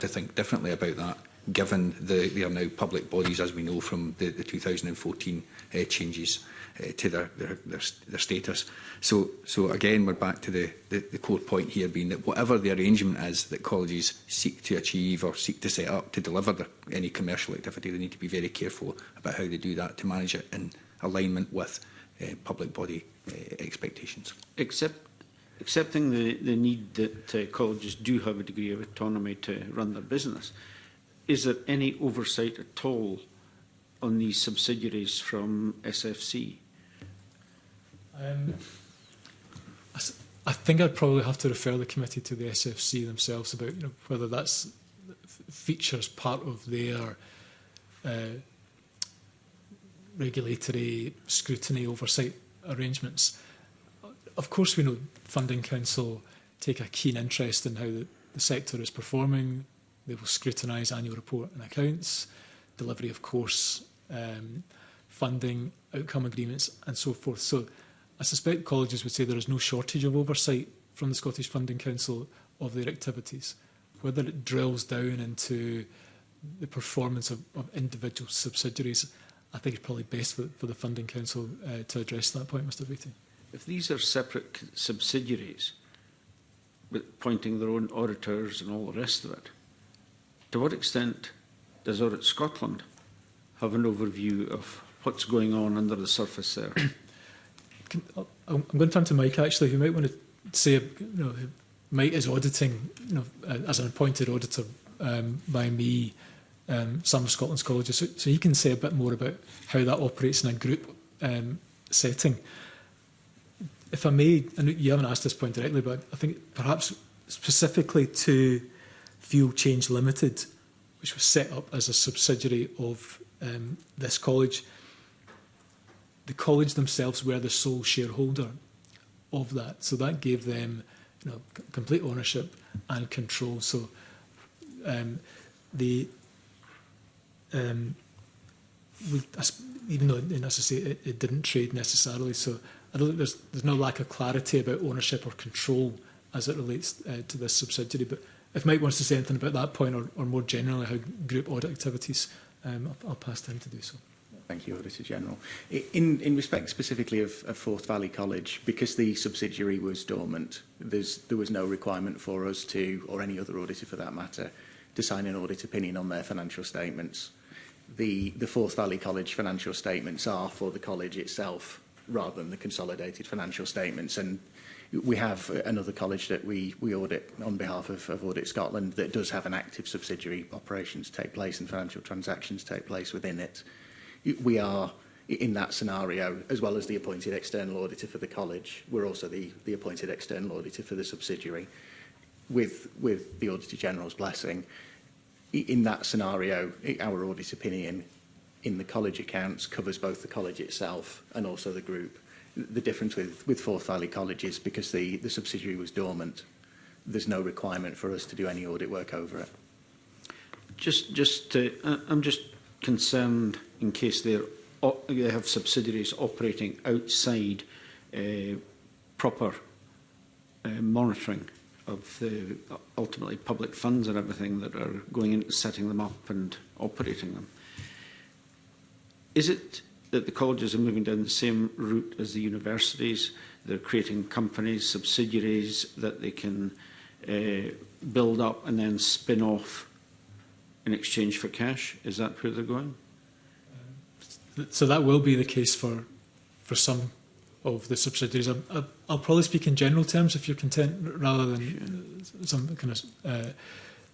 think differently about that, given they are now public bodies, as we know from the 2014 changes to their status. So again, we're back to the core point here being that whatever the arrangement is that colleges seek to achieve or seek to set up to deliver any commercial activity, they need to be very careful about how they do that to manage it in alignment with public body expectations. Accepting the need that colleges do have a degree of autonomy to run their business, is there any oversight at all on these subsidiaries from SFC? I think I'd probably have to refer the committee to the SFC themselves about whether that's features part of their regulatory scrutiny oversight arrangements. Of course, we know Funding Council take a keen interest in how the sector is performing. They will scrutinise annual report and accounts, delivery of course, funding, outcome agreements and so forth. So I suspect colleges would say there is no shortage of oversight from the Scottish Funding Council of their activities. Whether it drills down into the performance of individual subsidiaries, I think it's probably best for the Funding Council to address that point, Mr Beattie. If these are separate subsidiaries, appointing their own auditors and all the rest of it, to what extent does Audit Scotland have an overview of what's going on under the surface there? I'm going to turn to Mike, actually, who might want to say, Mike is auditing, as an appointed auditor by me, some of Scotland's colleges, so he can say a bit more about how that operates in a group setting. If I may, and you haven't asked this point directly, but I think perhaps specifically to Fuel Change Limited, which was set up as a subsidiary of this college, the college themselves were the sole shareholder of that. So that gave them complete ownership and control. So even though, as I say, it didn't trade necessarily, so I don't think there's no lack of clarity about ownership or control as it relates to this subsidiary. But if Mike wants to say anything about that point, or more generally how group audit activities, I'll pass to him to do so. Thank you, Auditor General. In respect specifically of Forth Valley College, because the subsidiary was dormant, there was no requirement for us to, or any other auditor for that matter, to sign an audit opinion on their financial statements. The Forth Valley College financial statements are for the college itself rather than the consolidated financial statements. And we have another college that we audit on behalf of Audit Scotland that does have an active subsidiary, operations take place and financial transactions take place within it. We are, in that scenario, as well as the appointed external auditor for the college, we're also the appointed external auditor for the subsidiary, with the Auditor General's blessing. In that scenario, our audit opinion in the college accounts covers both the college itself and also the group. The difference with Forth Valley College is because the subsidiary was dormant, there's no requirement for us to do any audit work over it. I'm just concerned in case they have subsidiaries operating outside proper monitoring of the ultimately public funds and everything that are going into setting them up and operating them. Is it that the colleges are moving down the same route as the universities? They're creating companies, subsidiaries that they can build up and then spin off in exchange for cash? Is that where they're going? So that will be the case for some of the subsidiaries. I'll probably speak in general terms if you're content, rather than some kind of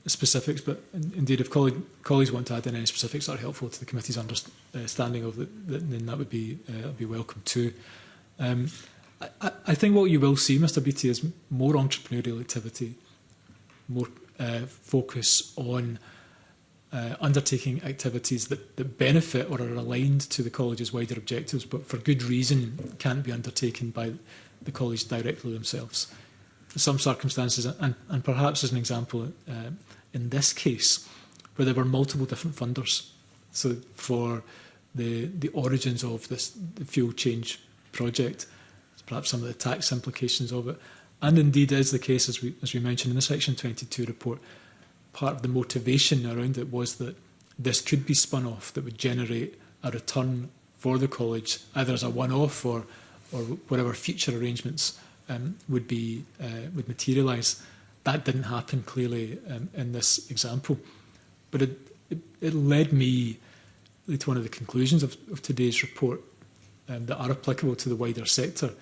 specifics. But indeed, if colleagues want to add in any specifics that are helpful to the committee's understanding of then that would be welcome too. I think what you will see, Mr. Beattie, is more entrepreneurial activity, more focus on undertaking activities that benefit or are aligned to the college's wider objectives, but for good reason can't be undertaken by the college directly themselves. In some circumstances, and perhaps as an example in this case, where there were multiple different funders. So for the origins of the fuel change project, perhaps some of the tax implications of it, and indeed is the case, as we mentioned in the Section 22 report, part of the motivation around it was that this could be spun off that would generate a return for the college, either as a one-off or whatever future arrangements would materialise. That didn't happen clearly in this example. But it led me to one of the conclusions of today's report that are applicable to the wider sector.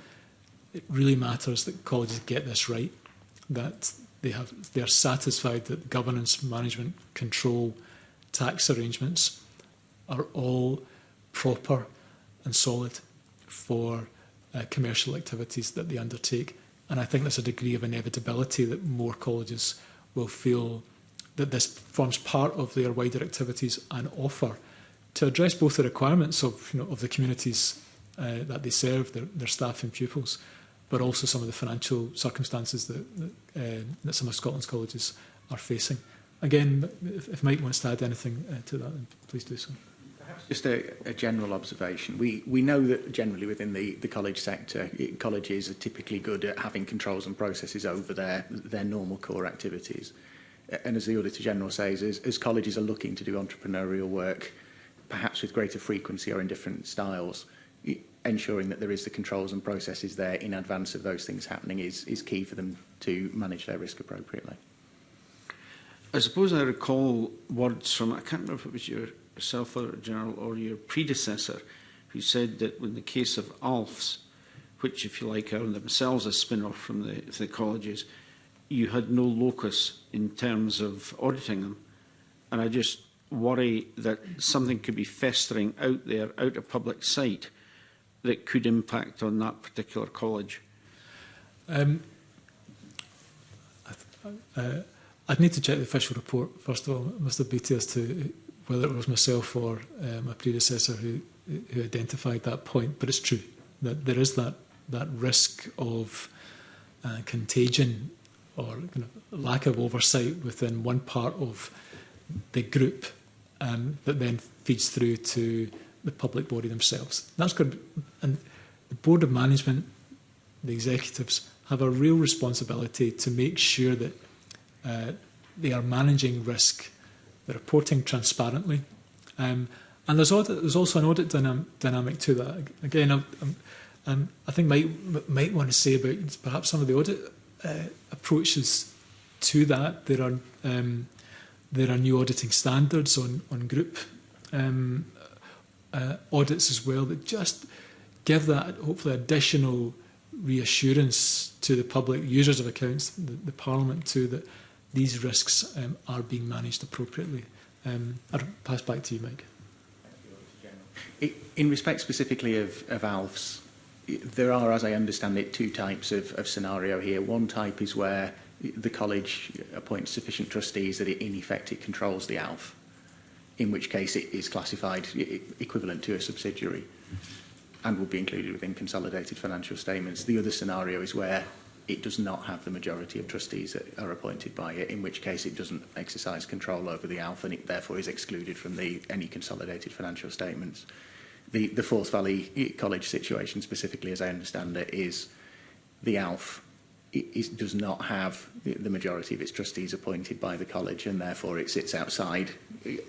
It really matters that colleges get this right, that they are satisfied that the governance, management, control, tax arrangements are all proper and solid for commercial activities that they undertake. And I think there's a degree of inevitability that more colleges will feel that this forms part of their wider activities and offer to address both the requirements of the communities that they serve, their staff and pupils, but also some of the financial circumstances that some of Scotland's colleges are facing. Again, if Mike wants to add anything to that, then please do so. Perhaps just a general observation. We know that generally within the college sector, colleges are typically good at having controls and processes over their normal core activities. And as the Auditor General says, as colleges are looking to do entrepreneurial work, perhaps with greater frequency or in different styles, ensuring that there is the controls and processes there in advance of those things happening is key for them to manage their risk appropriately. I suppose I recall words from, I can't remember if it was yourself, Auditor General, or your predecessor, who said that in the case of ALFs, which, if you like, are themselves a spin-off from the colleges, you had no locus in terms of auditing them. And I just worry that something could be festering out there, out of public sight, that could impact on that particular college. I'd need to check the official report, first of all, Mr. Beattie, as to whether it was myself or my predecessor who identified that point. But it's true that there is that risk of contagion or kind of lack of oversight within one part of the group that then feeds through to the public body themselves. That's good. And the Board of Management, the executives, have a real responsibility to make sure that they are managing risk, they're reporting transparently, and there's also an audit dynamic to that. Again, I think might want to say about perhaps some of the audit approaches to that. There are new auditing standards on group audits as well that just give that hopefully additional reassurance to the public users of accounts, the Parliament too, that these risks are being managed appropriately. I'll pass back to you, Mike. In respect specifically of ALFs, there are, as I understand it, two types of scenario here. One type is where the college appoints sufficient trustees that in effect it controls the ALF, in which case it is classified equivalent to a subsidiary and will be included within consolidated financial statements. The other scenario is where it does not have the majority of trustees that are appointed by it, in which case it doesn't exercise control over the ALF and it therefore is excluded from any consolidated financial statements. The Forth Valley College situation specifically, as I understand it, is the ALF does not have the majority of its trustees appointed by the college, and therefore it sits outside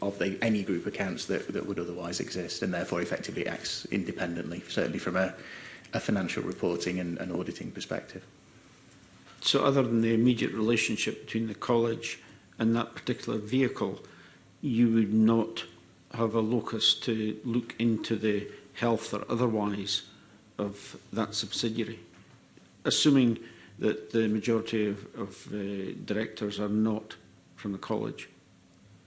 of any group accounts that would otherwise exist, and therefore effectively acts independently, certainly from a financial reporting and auditing perspective. So other than the immediate relationship between the college and that particular vehicle, you would not have a locus to look into the health or otherwise of that subsidiary, assuming that the majority of directors are not from the college?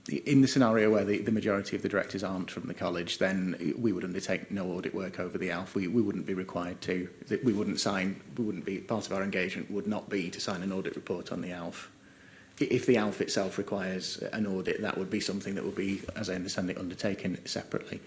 In the scenario where the majority of the directors aren't from the college, then we would undertake no audit work over the ALF. We wouldn't be required to. We wouldn't be, part of our engagement would not be to sign an audit report on the ALF. If the ALF itself requires an audit, that would be something that would be, as I understand it, undertaken separately.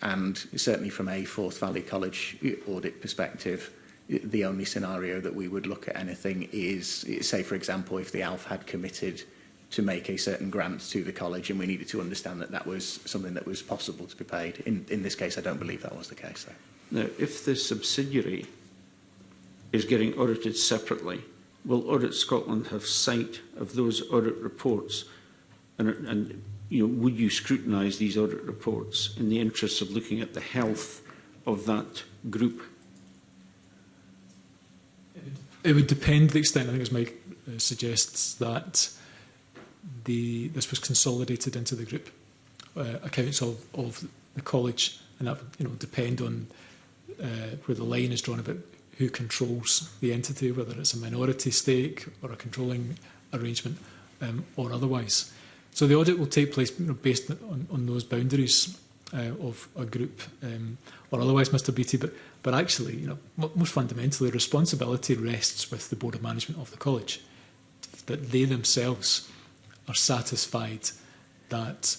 And certainly from a Forth Valley College audit perspective, the only scenario that we would look at anything is, say, for example, if the ALF had committed to make a certain grant to the college and we needed to understand that that was something that was possible to be paid. In this case, I don't believe that was the case, though. Now, if the subsidiary is getting audited separately, will Audit Scotland have sight of those audit reports? And would you scrutinise these audit reports in the interest of looking at the health of that group? It would depend to the extent, I think as Mike suggests, that this was consolidated into the group accounts of the college, and that would depend on where the line is drawn about who controls the entity, whether it's a minority stake or a controlling arrangement or otherwise. So the audit will take place based on those boundaries of a group or otherwise, Mr. Beattie. But actually, most fundamentally, responsibility rests with the Board of Management of the college, that they themselves are satisfied that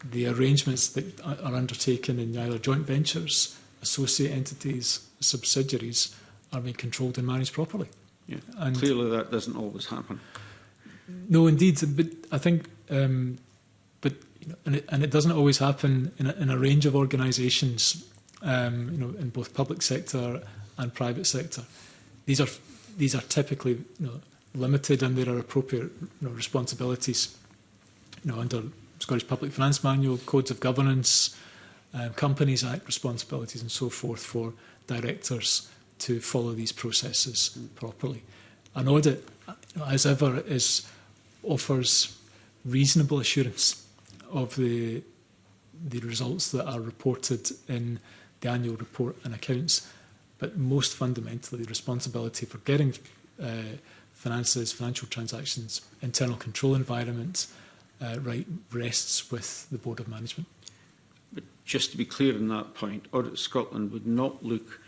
the arrangements that are undertaken in either joint ventures, associate entities, subsidiaries, are being controlled and managed properly. Yeah. And clearly that doesn't always happen. No, indeed. But I think, and it doesn't always happen in a range of organisations, in both public sector and private sector. These are typically limited, and there are appropriate responsibilities under Scottish Public Finance Manual, codes of governance, Companies Act responsibilities and so forth for directors to follow these processes properly. An audit, as ever, offers reasonable assurance of the results that are reported in the annual report and accounts, but most fundamentally, the responsibility for getting finances, financial transactions, internal control environment right rests with the Board of Management. But just to be clear on that point, Audit Scotland would not look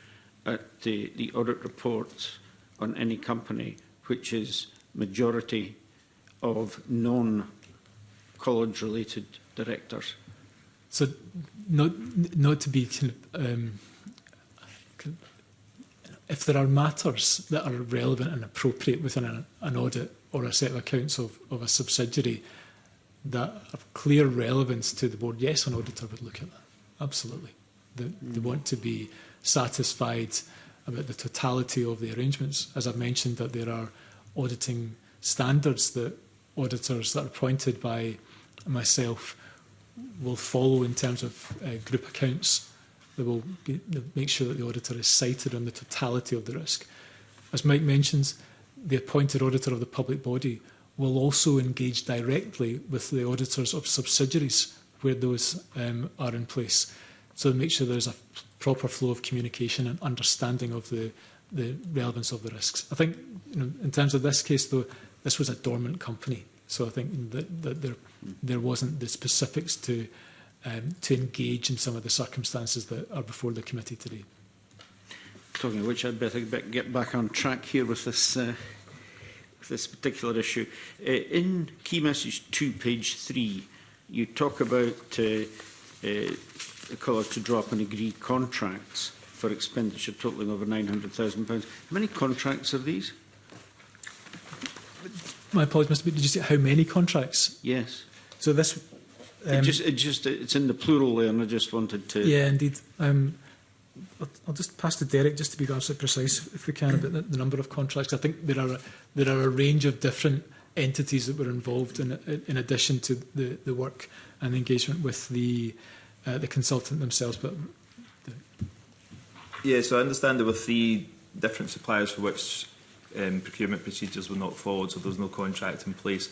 at the audit reports on any company which is majority of non-college-related directors. So, not to be if there are matters that are relevant and appropriate within an audit or a set of accounts of a subsidiary that have clear relevance to the board, yes, an auditor would look at that. Absolutely. They want to be satisfied about the totality of the arrangements. As I've mentioned, that there are auditing standards that auditors that are appointed by myself will follow in terms of group accounts. They will make sure that the auditor is cited on the totality of the risk. As Mike mentions, the appointed auditor of the public body will also engage directly with the auditors of subsidiaries where those are in place. So make sure there's a proper flow of communication and understanding of the relevance of the risks. I think, in terms of this case, though, this was a dormant company. So I think that there wasn't the specifics to engage in some of the circumstances that are before the committee today. Talking of which, I'd better get back on track here with this particular issue. In Key Message 2, page 3, you talk about the college to draw up and agree contracts for expenditure totalling over £900,000. How many contracts are these? My apologies, Mr. Did you say how many contracts? Yes. So this... it's in the plural there, and I just wanted to... Yeah, indeed. I'll just pass to Derek just to be absolutely precise, if we can, about the number of contracts. I think there are a range of different entities that were involved in addition to the work and engagement with the consultant themselves. But yeah, so I understand there were 3 different suppliers for which procurement procedures were not followed, so there was no contract in place.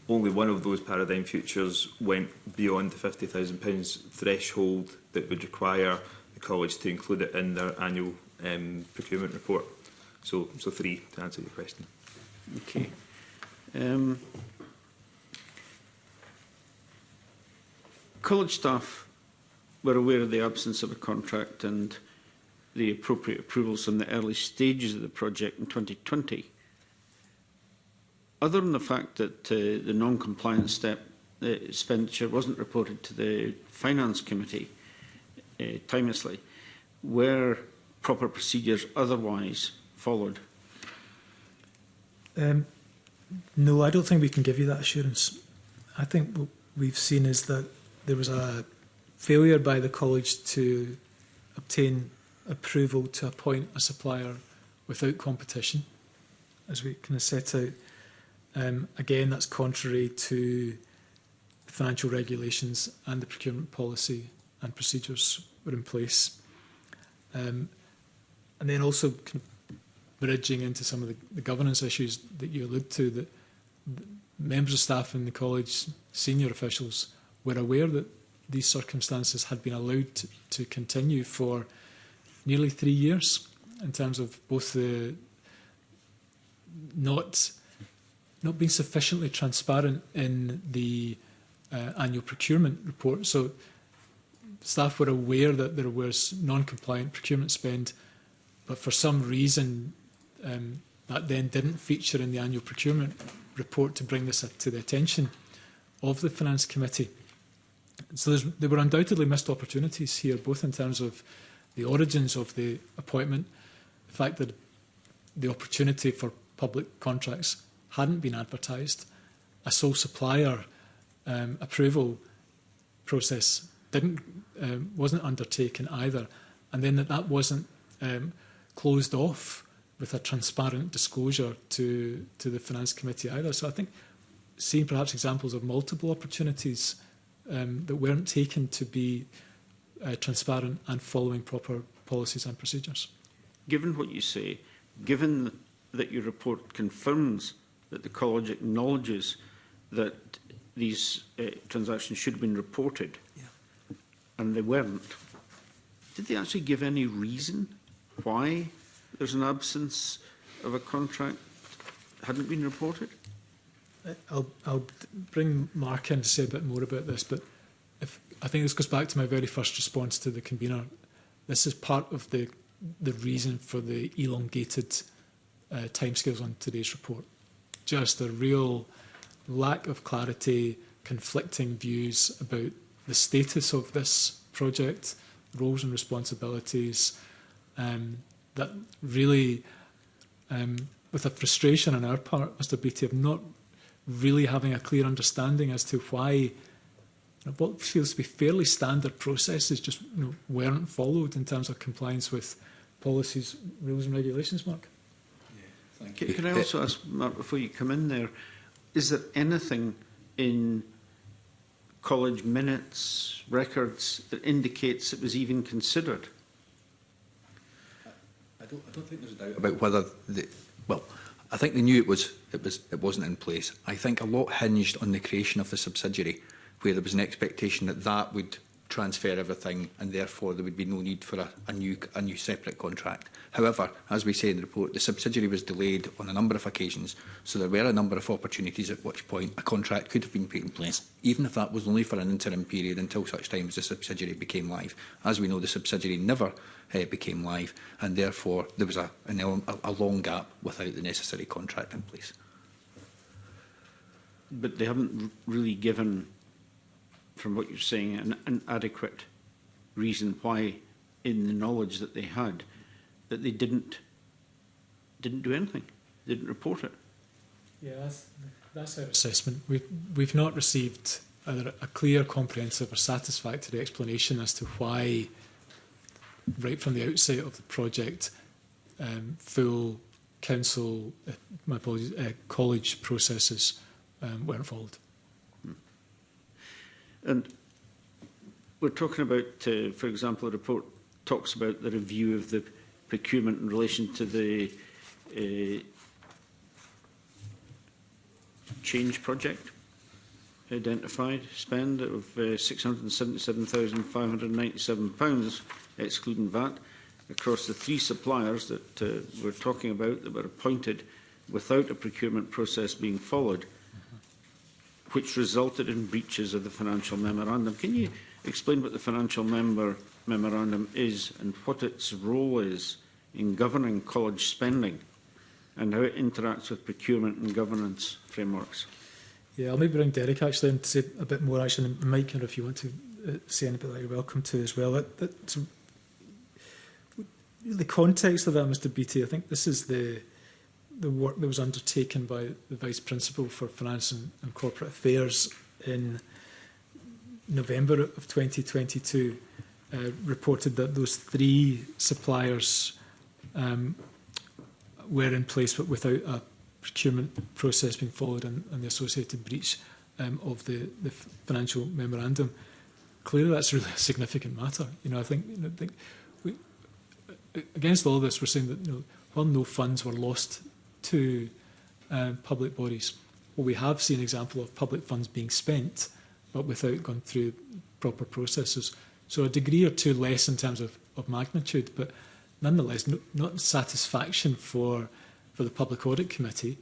Only one of those paradigm futures went beyond the £50,000 threshold that would require the college to include it in their annual procurement report. So 3, to answer your question. Okay. College staff were aware of the absence of a contract and the appropriate approvals in the early stages of the project in 2020. Other than the fact that the non-compliance expenditure wasn't reported to the Finance Committee timelessly, were proper procedures otherwise followed? No, I don't think we can give you that assurance. I think what we've seen is that there was a failure by the college to obtain approval to appoint a supplier without competition, as we kind of set out. Again, that's contrary to the financial regulations and the procurement policy and procedures were in place. And then also kind of bridging into some of the governance issues that you allude to, that members of staff in the college, senior officials, were aware that these circumstances had been allowed to continue for nearly 3 years, in terms of both the not being sufficiently transparent in the annual procurement report. So staff were aware that there was non-compliant procurement spend, but for some reason that then didn't feature in the annual procurement report to bring this to the attention of the Finance Committee. So there were undoubtedly missed opportunities here, both in terms of the origins of the appointment, the fact that the opportunity for public contracts hadn't been advertised, a sole supplier approval process wasn't undertaken either, and then that wasn't closed off with a transparent disclosure to the Finance Committee either. So I think seeing perhaps examples of multiple opportunities that weren't taken to be transparent and following proper policies and procedures. Given what you say, given that your report confirms that the college acknowledges that these transactions should have been reported, and they weren't, did they actually give any reason why there's an absence of a contract hadn't been reported? I'll bring Mark in to say a bit more about this, but I think this goes back to my very first response to the convener. This is part of the reason for the elongated timescales on today's report. Just a real lack of clarity, conflicting views about the status of this project, roles and responsibilities, that really, with a frustration on our part, Mr. Beattie, of not really having a clear understanding as to why what feels to be fairly standard processes just weren't followed in terms of compliance with policies, rules and regulations, Mark? Yeah, Thank you. Can I also ask, Mark, before you come in there, is there anything in college minutes, records, that indicates it was even considered? I don't think there's a doubt about whether well, I think they knew it wasn't in place. I think a lot hinged on the creation of the subsidiary, where there was an expectation that that would transfer everything, and therefore there would be no need for a new separate contract. However, as we say in the report, the subsidiary was delayed on a number of occasions, so there were a number of opportunities at which point a contract could have been put in place, even if that was only for an interim period until such time as the subsidiary became live. As we know, the subsidiary never became live, and therefore there was a long gap without the necessary contract in place. But they haven't really given, from what you're saying, an adequate reason why, in the knowledge that they had, that they didn't do anything, didn't report it. Yeah, that's our assessment. We've not received either a clear, comprehensive or satisfactory explanation as to why, right from the outset of the project, full council, my apologies, college processes weren't followed. And we're talking about, for example, the report talks about the review of the procurement in relation to the change project, identified spend of £677,597, excluding VAT, across the 3 suppliers that we're talking about that were appointed without a procurement process being followed, which resulted in breaches of the financial memorandum. Can you explain what the financial memorandum is and what its role is in governing college spending and how it interacts with procurement and governance frameworks? Yeah, I'll maybe bring Derek actually in to say a bit more actually, and Mike, if you want to say anything that you're welcome to as well. That's the context of that, Mr. Beattie. I think this is the work that was undertaken by the Vice Principal for Finance and Corporate Affairs in November of 2022, reported that those 3 suppliers were in place but without a procurement process being followed and the associated breach of the financial memorandum. Clearly, that's really a significant matter. I think we, against all this, we're saying that while no funds were lost to public bodies, well, we have seen an example of public funds being spent but without going through proper processes. So a degree or two less in terms of magnitude, but nonetheless not satisfaction for the Public Audit Committee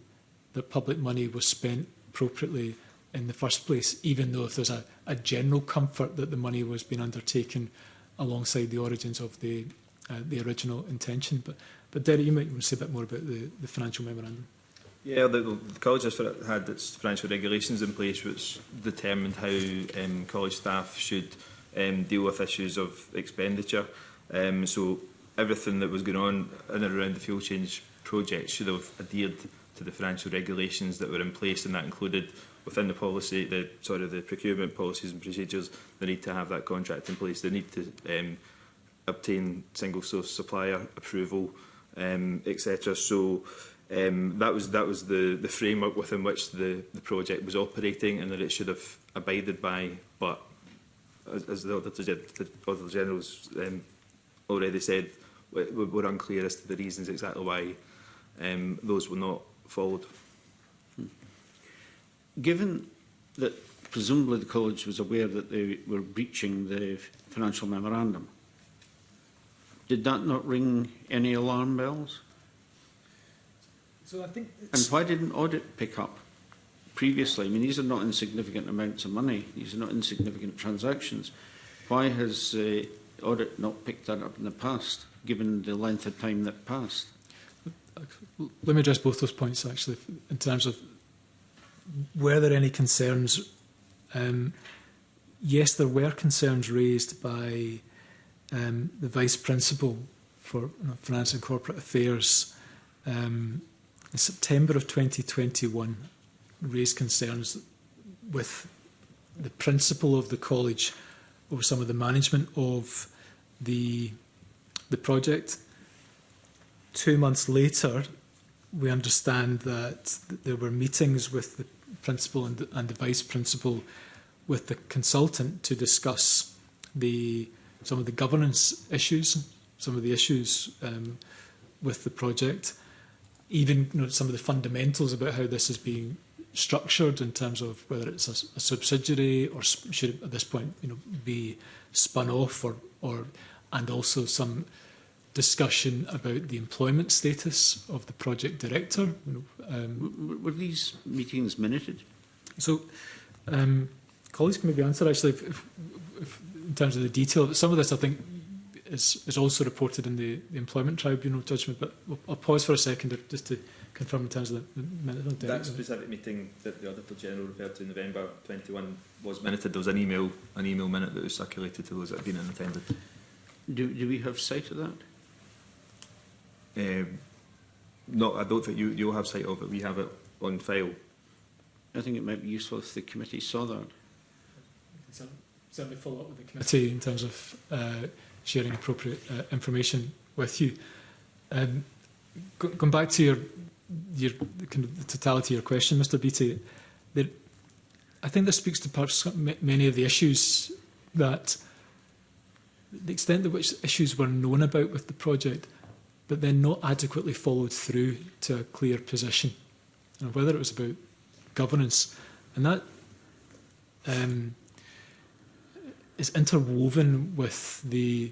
that public money was spent appropriately in the first place, even though if there's a general comfort that the money was being undertaken alongside the origins of the original intention. But Derek, you might want to say a bit more about the financial memorandum. Yeah, the college has had its financial regulations in place which determined how college staff should deal with issues of expenditure. So everything that was going on in and around the fuel change project should have adhered to the financial regulations that were in place, and that included within the policy, the procurement policies and procedures, the need to have that contract in place, the need to obtain single source supplier approval, etc. So that was the framework within which the project was operating, and that it should have abided by. But as the Auditor General's already said, we're unclear as to the reasons exactly why those were not followed. Given that presumably the college was aware that they were breaching the financial memorandum, did that not ring any alarm bells? So I think and why didn't Audit pick up previously? I mean, these are not insignificant amounts of money. These are not insignificant transactions. Why has Audit not picked that up in the past, given the length of time that passed? Let me address both those points, actually, in terms of were there any concerns? Yes, there were concerns raised by the Vice Principal for Finance and Corporate Affairs in September of 2021, raised concerns with the principal of the college over some of the management of the project. 2 months later, we understand that there were meetings with the principal and the vice principal with the consultant to discuss some of the governance issues, some of the issues with the project, even some of the fundamentals about how this is being structured in terms of whether it's a subsidiary or should it, at this point, be spun off, and also some discussion about the employment status of the project director. Were these meetings minuted? So, colleagues can maybe answer actually if in terms of the detail. Some of this, I think, is also reported in the Employment Tribunal judgment, but I'll pause for a second just to confirm in terms of the minute. That specific meeting that the Auditor General referred to in November 21 was minuted. There was an email minute that was circulated to those that had been in attendance. Do we have sight of that? No, I don't think you'll have sight of it. We have it on file. I think it might be useful if the committee saw that. Certainly follow up with the committee in terms of sharing appropriate information with you. Going back to your kind of the totality of your question, Mr. Beattie, I think this speaks to perhaps many of the issues that the extent to which issues were known about with the project, but then not adequately followed through to a clear position, whether it was about governance, and that is interwoven with the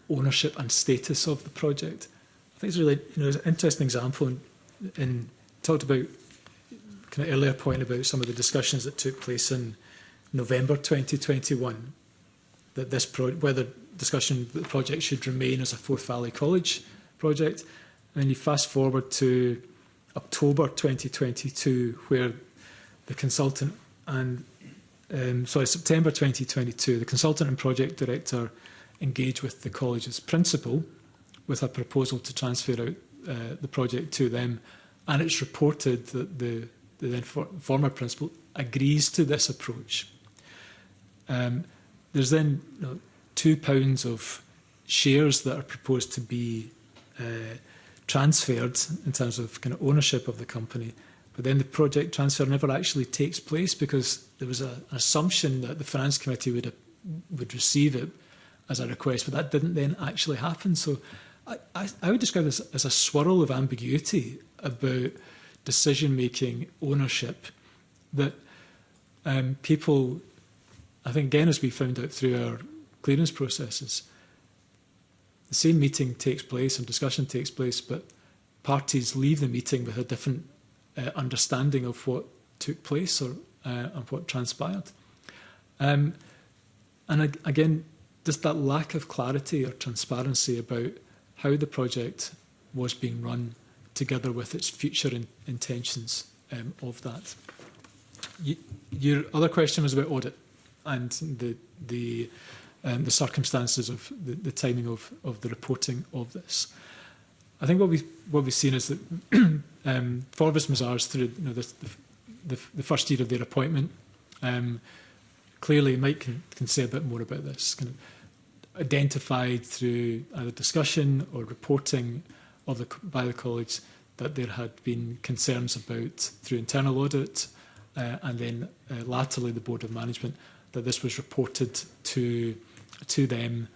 ownership and status of the project. I think it's really, it's an interesting example in talked about kind of earlier point about some of the discussions that took place in November 2021, that this whether discussion that the project should remain as a Forth Valley College project, and then you fast forward to October 2022, where the consultant and September 2022, the consultant and project director engaged with the college's principal with a proposal to transfer out the project to them, and it's reported that the then former principal agrees to this approach. There's then £2 of shares that are proposed to be transferred in terms of kind of ownership of the company, but then the project transfer never actually takes place because there was an assumption that the Finance Committee would receive it as a request, but that didn't then actually happen. So I would describe this as a swirl of ambiguity about decision-making, ownership, that people, I think again as we found out through our clearance processes, the same meeting takes place and discussion takes place, but parties leave the meeting with a different understanding of what took place or of what transpired. And again, just that lack of clarity or transparency about how the project was being run together with its future intentions of that. Your other question was about audit and the circumstances of the timing of the reporting of this. I think what we've seen is that Forvis Mazars, through the first year of their appointment, clearly Mike can say a bit more about this, kind of identified through either discussion or reporting by the college that there had been concerns about through internal audit and then latterly the Board of Management, that this was reported to them,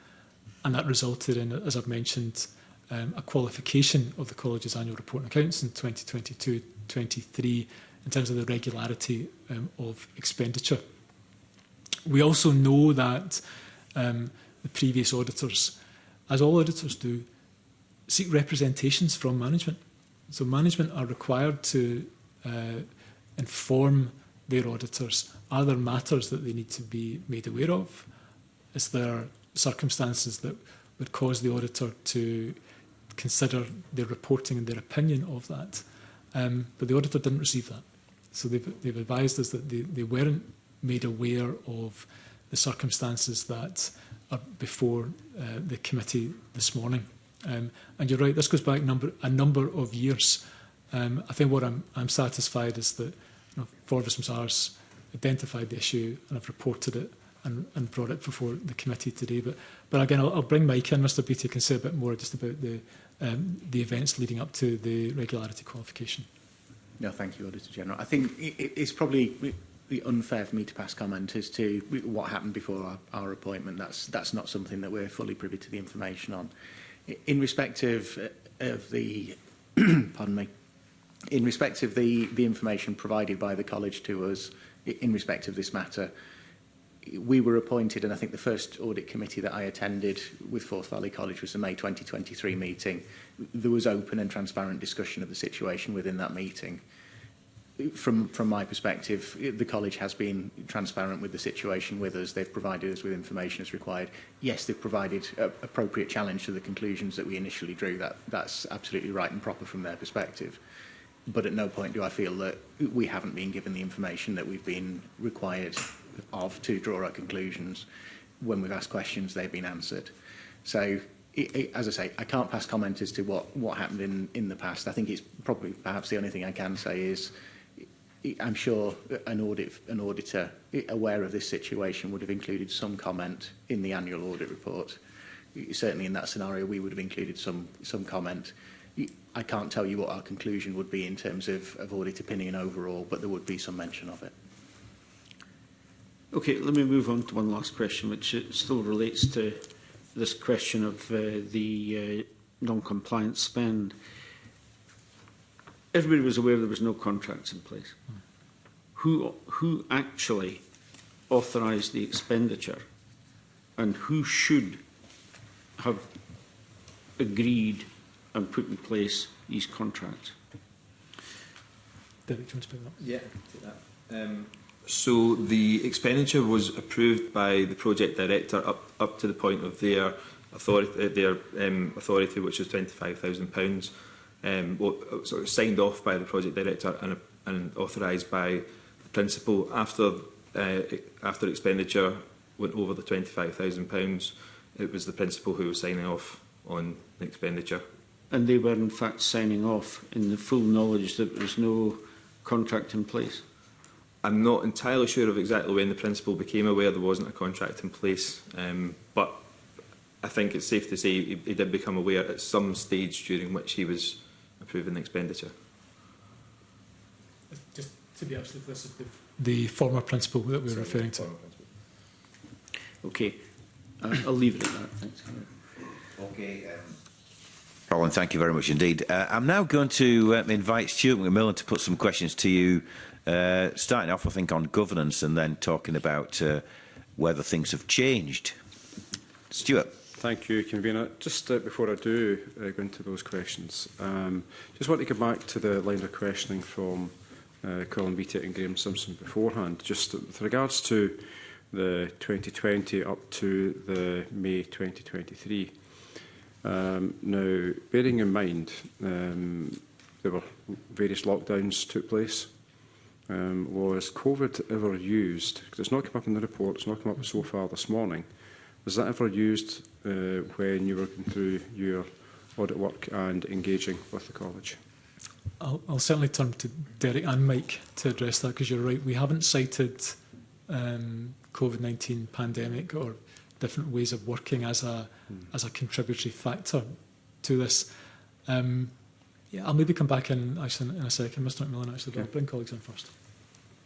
and that resulted in, as I've mentioned, a qualification of the college's annual report and accounts in 2022-23 in terms of the regularity of expenditure. We also know that the previous auditors, as all auditors do, seek representations from management. So management are required to inform their auditors. Are there matters that they need to be made aware of? Is there circumstances that would cause the auditor to consider their reporting and their opinion of that? But the auditor didn't receive that. So they've advised us that they weren't made aware of the circumstances that are before the committee this morning. And you're right, this goes back a number of years. I think what I'm satisfied is that Forvis Mazars identified the issue and have reported it and brought it before the committee today. But again, I'll bring Mike in. Mr. Beattie can say a bit more just about the the events leading up to the regularity qualification. No, thank you, Auditor General. I think it's probably unfair for me to pass comment as to what happened before our appointment. That's not something that we're fully privy to the information on. In respect of the pardon me, in respect of the information provided by the college to us in respect of this matter, we were appointed, and I think the first audit committee that I attended with Forth Valley College was the May 2023 meeting. There was open and transparent discussion of the situation within that meeting. From my perspective, the college has been transparent with the situation with us. They've provided us with information as required. Yes, they've provided appropriate challenge to the conclusions that we initially drew. That's absolutely right and proper from their perspective. But at no point do I feel that we haven't been given the information that we've been required of to draw our conclusions. When we've asked questions, they've been answered. So, as I say, I can't pass comment as to what happened in the past. I think it's probably perhaps the only thing I can say is I'm sure an auditor aware of this situation would have included some comment in the annual audit report. Certainly in that scenario, we would have included some comment. I can't tell you what our conclusion would be in terms of audit opinion overall, but there would be some mention of it. Okay, let me move on to one last question, which still relates to this question of the non-compliant spend. Everybody was aware there was no contracts in place. Who actually authorised the expenditure, and who should have agreed and put in place these contracts? Derek, do you want to pick that up? Yeah, take that. So the expenditure was approved by the project director up to the point of their authority, which is £25,000. Sort of signed off by the project director and authorised by the principal. After expenditure went over the £25,000, it was the principal who was signing off on the expenditure. And they were in fact signing off in the full knowledge that there was no contract in place? I'm not entirely sure of exactly when the principal became aware there wasn't a contract in place, but I think it's safe to say he did become aware at some stage during which he was approving the expenditure. Just to be absolutely clear, the former principal that we were referring to. Okay, I'll leave it at that. Thanks. Okay. Colin, thank you very much indeed. I'm now going to invite Stuart McMillan to put some questions to you, starting off, I think, on governance and then talking about whether things have changed. Stuart. Thank you, Convener. Just before I do go into those questions, just want to go back to the line of questioning from Colin Beattie and Graham Simpson beforehand, just with regards to the 2020 up to the May 2023. Now, bearing in mind there were various lockdowns took place, was COVID ever used, because it's not come up in the report, it's not come up so far this morning, was that ever used when you were going through your audit work and engaging with the college? I'll certainly turn to Derek and Mike to address that, because you're right, we haven't cited COVID-19 pandemic or different ways of working as a contributory factor to this. Yeah, I'll maybe come back in actually in a second, Mr. McMillan, actually, but I'll bring colleagues in first.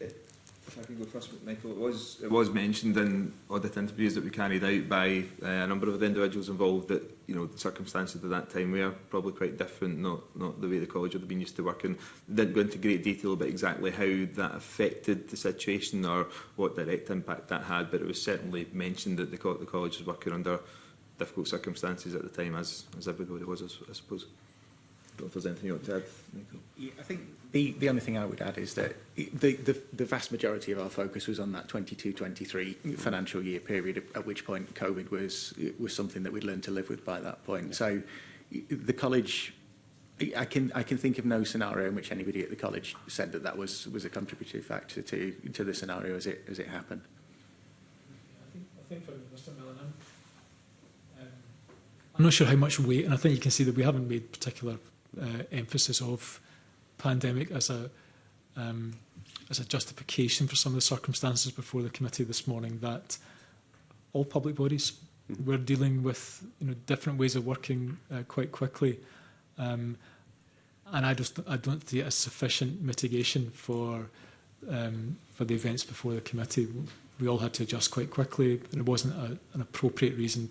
If I could go first, Michael, it was mentioned in audit interviews that we carried out by a number of the individuals involved that, you know, the circumstances at that time were probably quite different, not the way the college would have been used to working. They didn't go into great detail about exactly how that affected the situation or what direct impact that had, but it was certainly mentioned that the college was working under difficult circumstances at the time, as everybody was, I suppose. I don't know if there's anything you want to add, Michael. Yeah, I think the only thing I would add is that the vast majority of our focus was on that 22-23 financial year period, at which point COVID was something that we'd learned to live with by that point. Yeah. So the college, I can think of no scenario in which anybody at the college said that was a contributory factor to the scenario as it happened. I think for Mr. Millen, I'm not sure how much weight, and I think you can see that we haven't made particular emphasis of pandemic as a justification for some of the circumstances before the committee this morning, that all public bodies were dealing with different ways of working quite quickly, And I don't see it as sufficient mitigation for the events before the committee. We all had to adjust quite quickly, and it wasn't an appropriate reason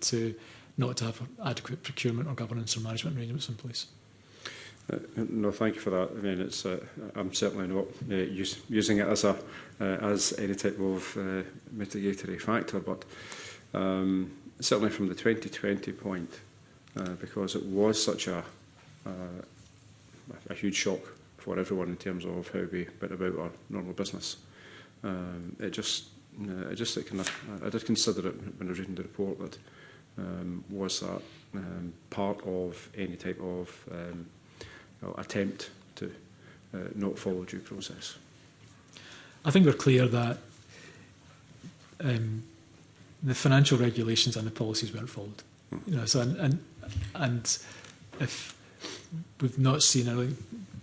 not to have adequate procurement or governance or management arrangements in place. No, thank you for that. I mean, it's I'm certainly not using it as any type of mitigatory factor, but certainly from the 2020 point, because it was such a huge shock for everyone in terms of how we went about our normal business. I did consider it when I was reading the report that was that part of any type of attempt to not follow due process. I think we're clear that the financial regulations and the policies weren't followed. You know, so and if we've not seen, I think,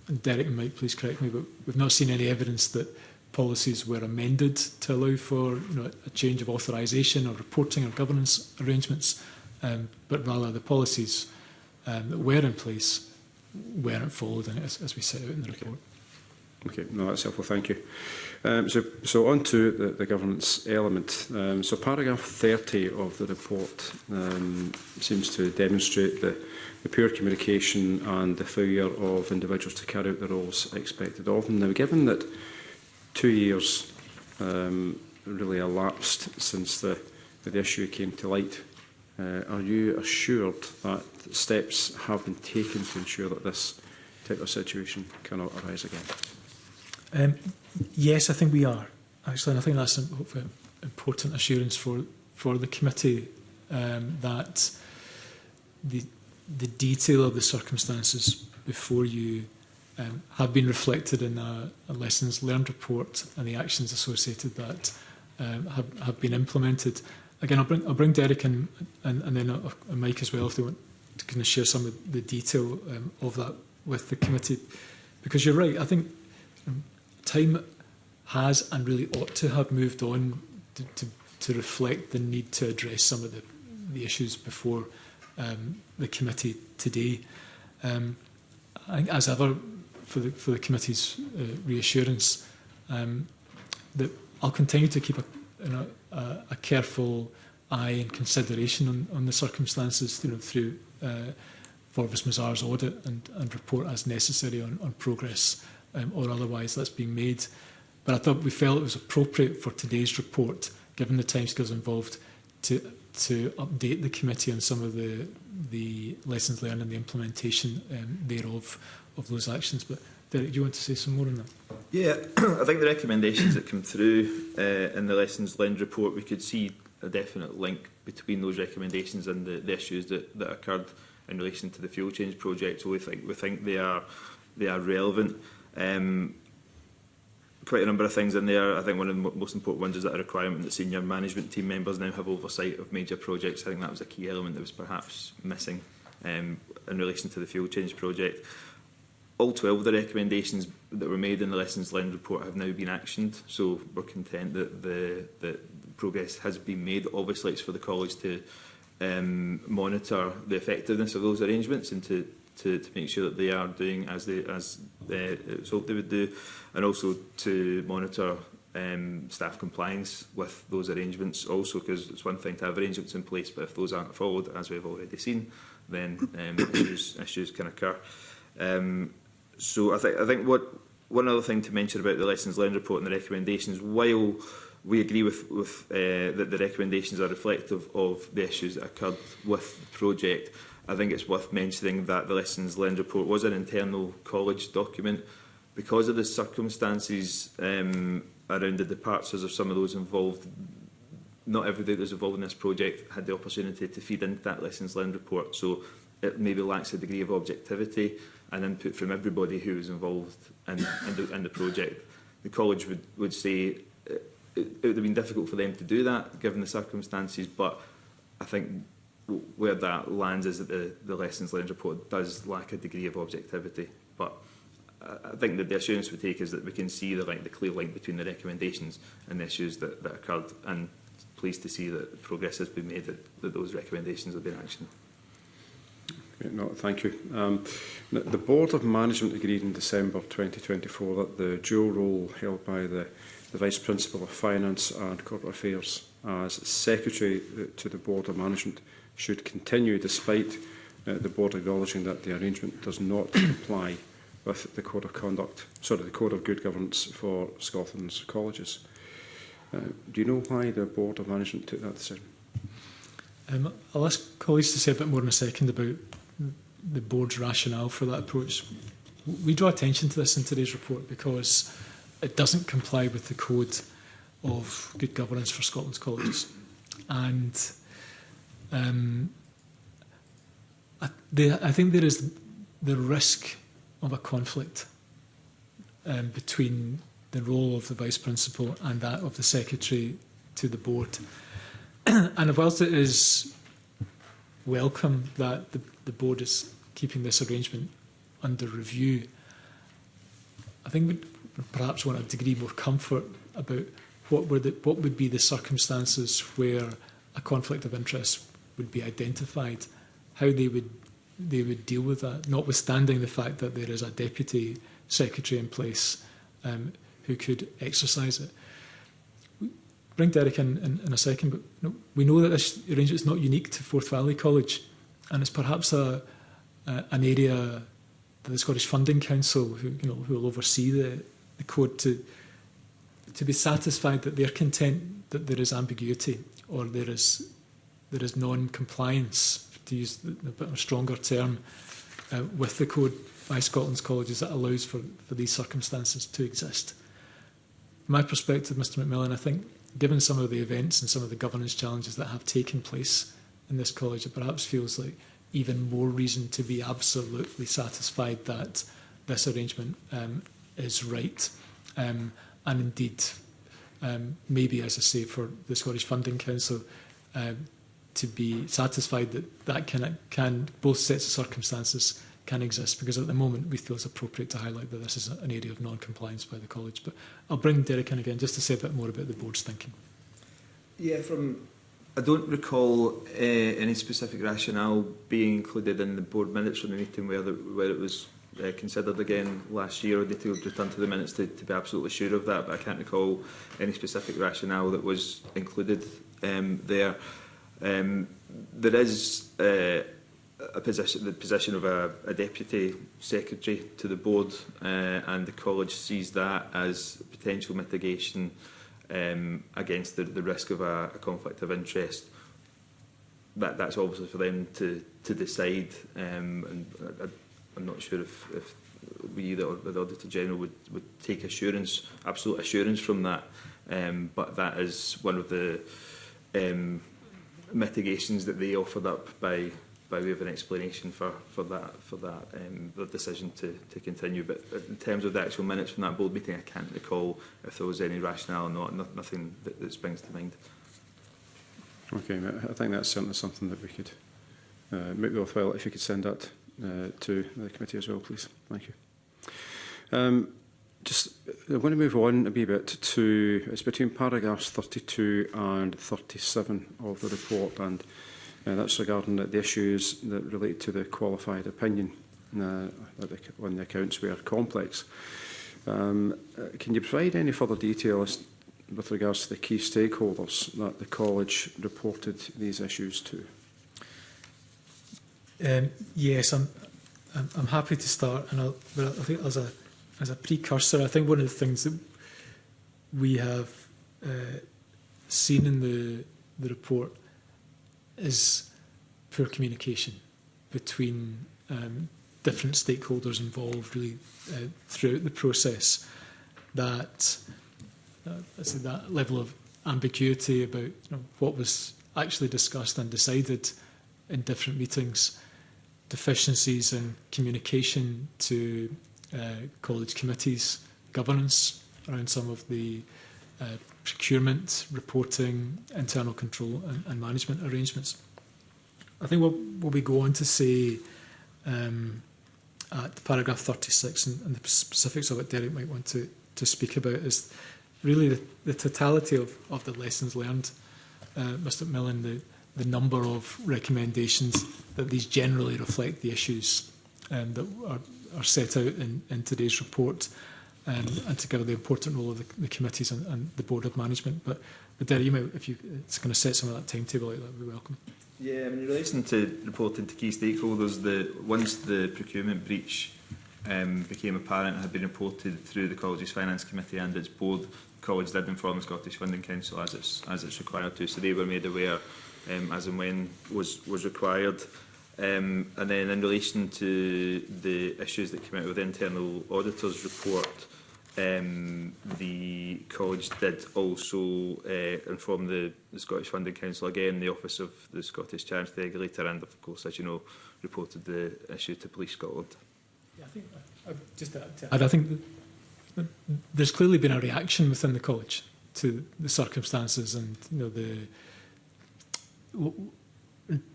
and Derek might please correct me, but we've not seen any evidence that policies were amended to allow for a change of authorisation or reporting or governance arrangements, but rather the policies that were in place weren't followed, and as we set out in the report. Okay, no, that's helpful, thank you. So on to the governance element. So paragraph 30 of the report seems to demonstrate the poor communication and the failure of individuals to carry out the roles expected of them. Now, given that 2 years really elapsed since the issue came to light, are you assured that steps have been taken to ensure that this type of situation cannot arise again? Yes, I think we are, actually, and I think that's an important assurance for the committee, that the detail of the circumstances before you have been reflected in a lessons learned report and the actions associated that have been implemented. Again, I'll bring Derek and then Mike as well if they want to kind of share some of the detail of that with the committee. Because you're right, I think time has and really ought to have moved on to reflect the need to address some of the issues before the committee today. I think as ever, for the committee's reassurance, that I'll continue to keep a careful eye and consideration on the circumstances, through Forvis Mazar's audit and report as necessary on progress or otherwise that's being made. But I thought we felt it was appropriate for today's report, given the timescales involved, to update the committee on some of the lessons learned and the implementation thereof of those actions. But Derek, do you want to say some more on that? Yeah, I think the recommendations that come through in the lessons learned report, we could see a definite link between those recommendations and the issues that occurred in relation to the fuel change project. So we think they are relevant. Quite a number of things in there. I think one of the most important ones is that a requirement that senior management team members now have oversight of major projects. I think that was a key element that was perhaps missing in relation to the fuel change project. All 12 of the recommendations that were made in the lessons learned report have now been actioned, so we're content that the progress has been made. Obviously, it's for the college to monitor the effectiveness of those arrangements and to make sure that they are doing as hoped they would do, and also to monitor staff compliance with those arrangements also, because it's one thing to have arrangements in place, but if those aren't followed, as we've already seen, then issues can occur. So I think one other thing to mention about the lessons learned report and the recommendations, while we agree with that the recommendations are reflective of the issues that occurred with the project, I think it's worth mentioning that the lessons learned report was an internal college document. Because of the circumstances around the departures of some of those involved, not everybody that was involved in this project had the opportunity to feed into that lessons learned report. So it maybe lacks a degree of objectivity and input from everybody who was involved in the project. The college would say it would have been difficult for them to do that given the circumstances, but I think where that lands is that the lessons learned report does lack a degree of objectivity. But I think that the assurance we take is that we can see the clear link between the recommendations and the issues that occurred, and pleased to see that progress has been made, that those recommendations have been actioned. No, thank you. The Board of Management agreed in December 2024 that the dual role held by the Vice Principal of Finance and Corporate Affairs as Secretary to the Board of Management should continue despite the Board acknowledging that the arrangement does not comply with the Code of Conduct, sorry, the Code of Good Governance for Scotland's colleges. Do you know why the Board of Management took that decision? I'll ask colleagues to say a bit more in a second about the board's rationale for that approach. We draw attention to this in today's report because it doesn't comply with the Code of Good Governance for Scotland's colleges. And I think there is the risk of a conflict between the role of the Vice Principal and that of the Secretary to the board. And whilst it is welcome that the board is keeping this arrangement under review, I think we perhaps want a degree more comfort about what would be the circumstances where a conflict of interest would be identified, how they would deal with that, notwithstanding the fact that there is a Deputy Secretary in place who could exercise it. Bring Derek in a second, but we know that this arrangement is not unique to Forth Valley College, and it's perhaps an area that the Scottish Funding Council, who will oversee the code, to be satisfied that they're content that there is ambiguity or there is non-compliance, to use a bit of a stronger term, with the code by Scotland's colleges that allows for these circumstances to exist. From my perspective, Mr McMillan, I think given some of the events and some of the governance challenges that have taken place in this college, it perhaps feels like even more reason to be absolutely satisfied that this arrangement is right. And indeed, maybe, as I say, for the Scottish Funding Council to be satisfied that can both sets of circumstances can exist, because at the moment we feel it's appropriate to highlight that this is an area of non-compliance by the college. But I'll bring Derek in again just to say a bit more about the board's thinking. Yeah, I don't recall any specific rationale being included in the board minutes from the meeting where it was considered again last year. I need to return to the minutes to be absolutely sure of that, but I can't recall any specific rationale that was included there. There is the position of a deputy secretary to the board, and the college sees that as potential mitigation against the risk of a conflict of interest. That's obviously for them to decide, and I'm not sure if we, the Auditor General, would take absolute assurance from that, but that is one of the mitigations that they offered up by way of an explanation for the decision to continue. But in terms of the actual minutes from that board meeting, I can't recall if there was any rationale or not. Nothing that springs to mind. Okay, I think that's certainly something that we could make worthwhile if you could send that to the committee as well, please. Thank you. I'm going to move on a wee bit to, it's between paragraphs 32 and 37 of the report, and that's regarding the issues that relate to the qualified opinion when the accounts were complex. Can you provide any further details with regards to the key stakeholders that the college reported these issues to? Yes, I'm happy to start, and I think as a precursor, I think one of the things that we have seen in the report is poor communication between different stakeholders involved really throughout the process. That level of ambiguity about what was actually discussed and decided in different meetings, deficiencies in communication to college committees, governance around some of the procurement, reporting, internal control and management arrangements. I think what we go on to say at paragraph 36, and the specifics of it Derek might want to speak about, is really the totality of the lessons learned. Mr McMillan, the the number of recommendations, that these generally reflect the issues that are set out in today's report, and together the important role of the committees and the board of management. But Derek, you might, if it's going to set some of that timetable out, that would be welcome. Yeah, I mean, in relation to reporting to key stakeholders, once the procurement breach became apparent and had been reported through the college's finance committee and its board, the college did inform the Scottish Funding Council as it's required to, so they were made aware as and when was required. And then in relation to the issues that came out with the internal auditor's report, the college did also inform the Scottish Funding Council, again the Office of the Scottish Charity Regulator, and of course, as you know, reported the issue to Police Scotland. Yeah, I think there's clearly been a reaction within the college to the circumstances, and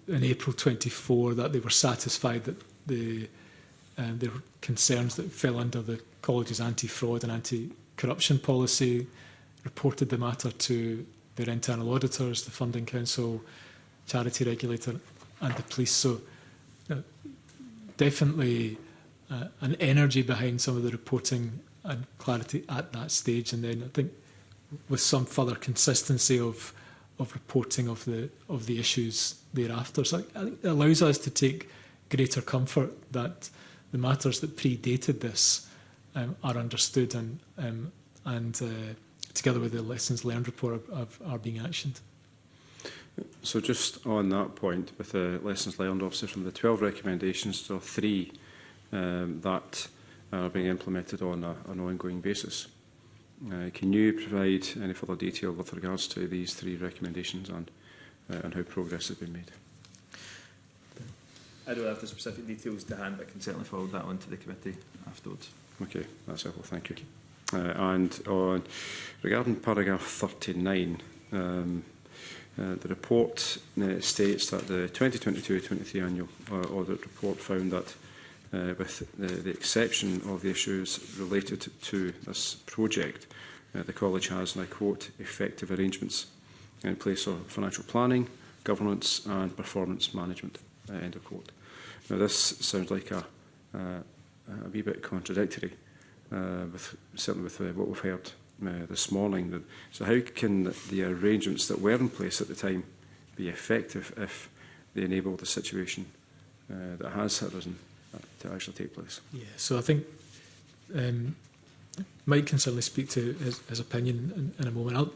in April 24 that they were satisfied that their concerns that fell under the college's anti-fraud and anti-corruption policy, reported the matter to their internal auditors, the Funding Council, Charity Regulator and the police. So definitely an energy behind some of the reporting and clarity at that stage, and then I think with some further consistency of reporting of the issues thereafter. So I think it allows us to take greater comfort that the matters that predated this are understood and together with the lessons learned report are being actioned. So just on that point, with the lessons learned, obviously from the 12 recommendations, there are 3 that are being implemented on an ongoing basis. Can you provide any further detail with regards to these 3 recommendations and how progress has been made? I don't have the specific details to hand, but I can certainly forward that on to the committee afterwards. Okay, that's helpful, thank you. And regarding paragraph 39, the report states that the 2022-23 annual audit report found that with the exception of the issues related to this project, the college has, and I quote, effective arrangements in place for financial planning, governance and performance management, end of quote. Now this sounds like a wee bit contradictory, certainly with what we've heard this morning. So how can the arrangements that were in place at the time be effective if they enable the situation that has arisen to actually take place? Yeah, so I think Mike can certainly speak to his opinion in a moment.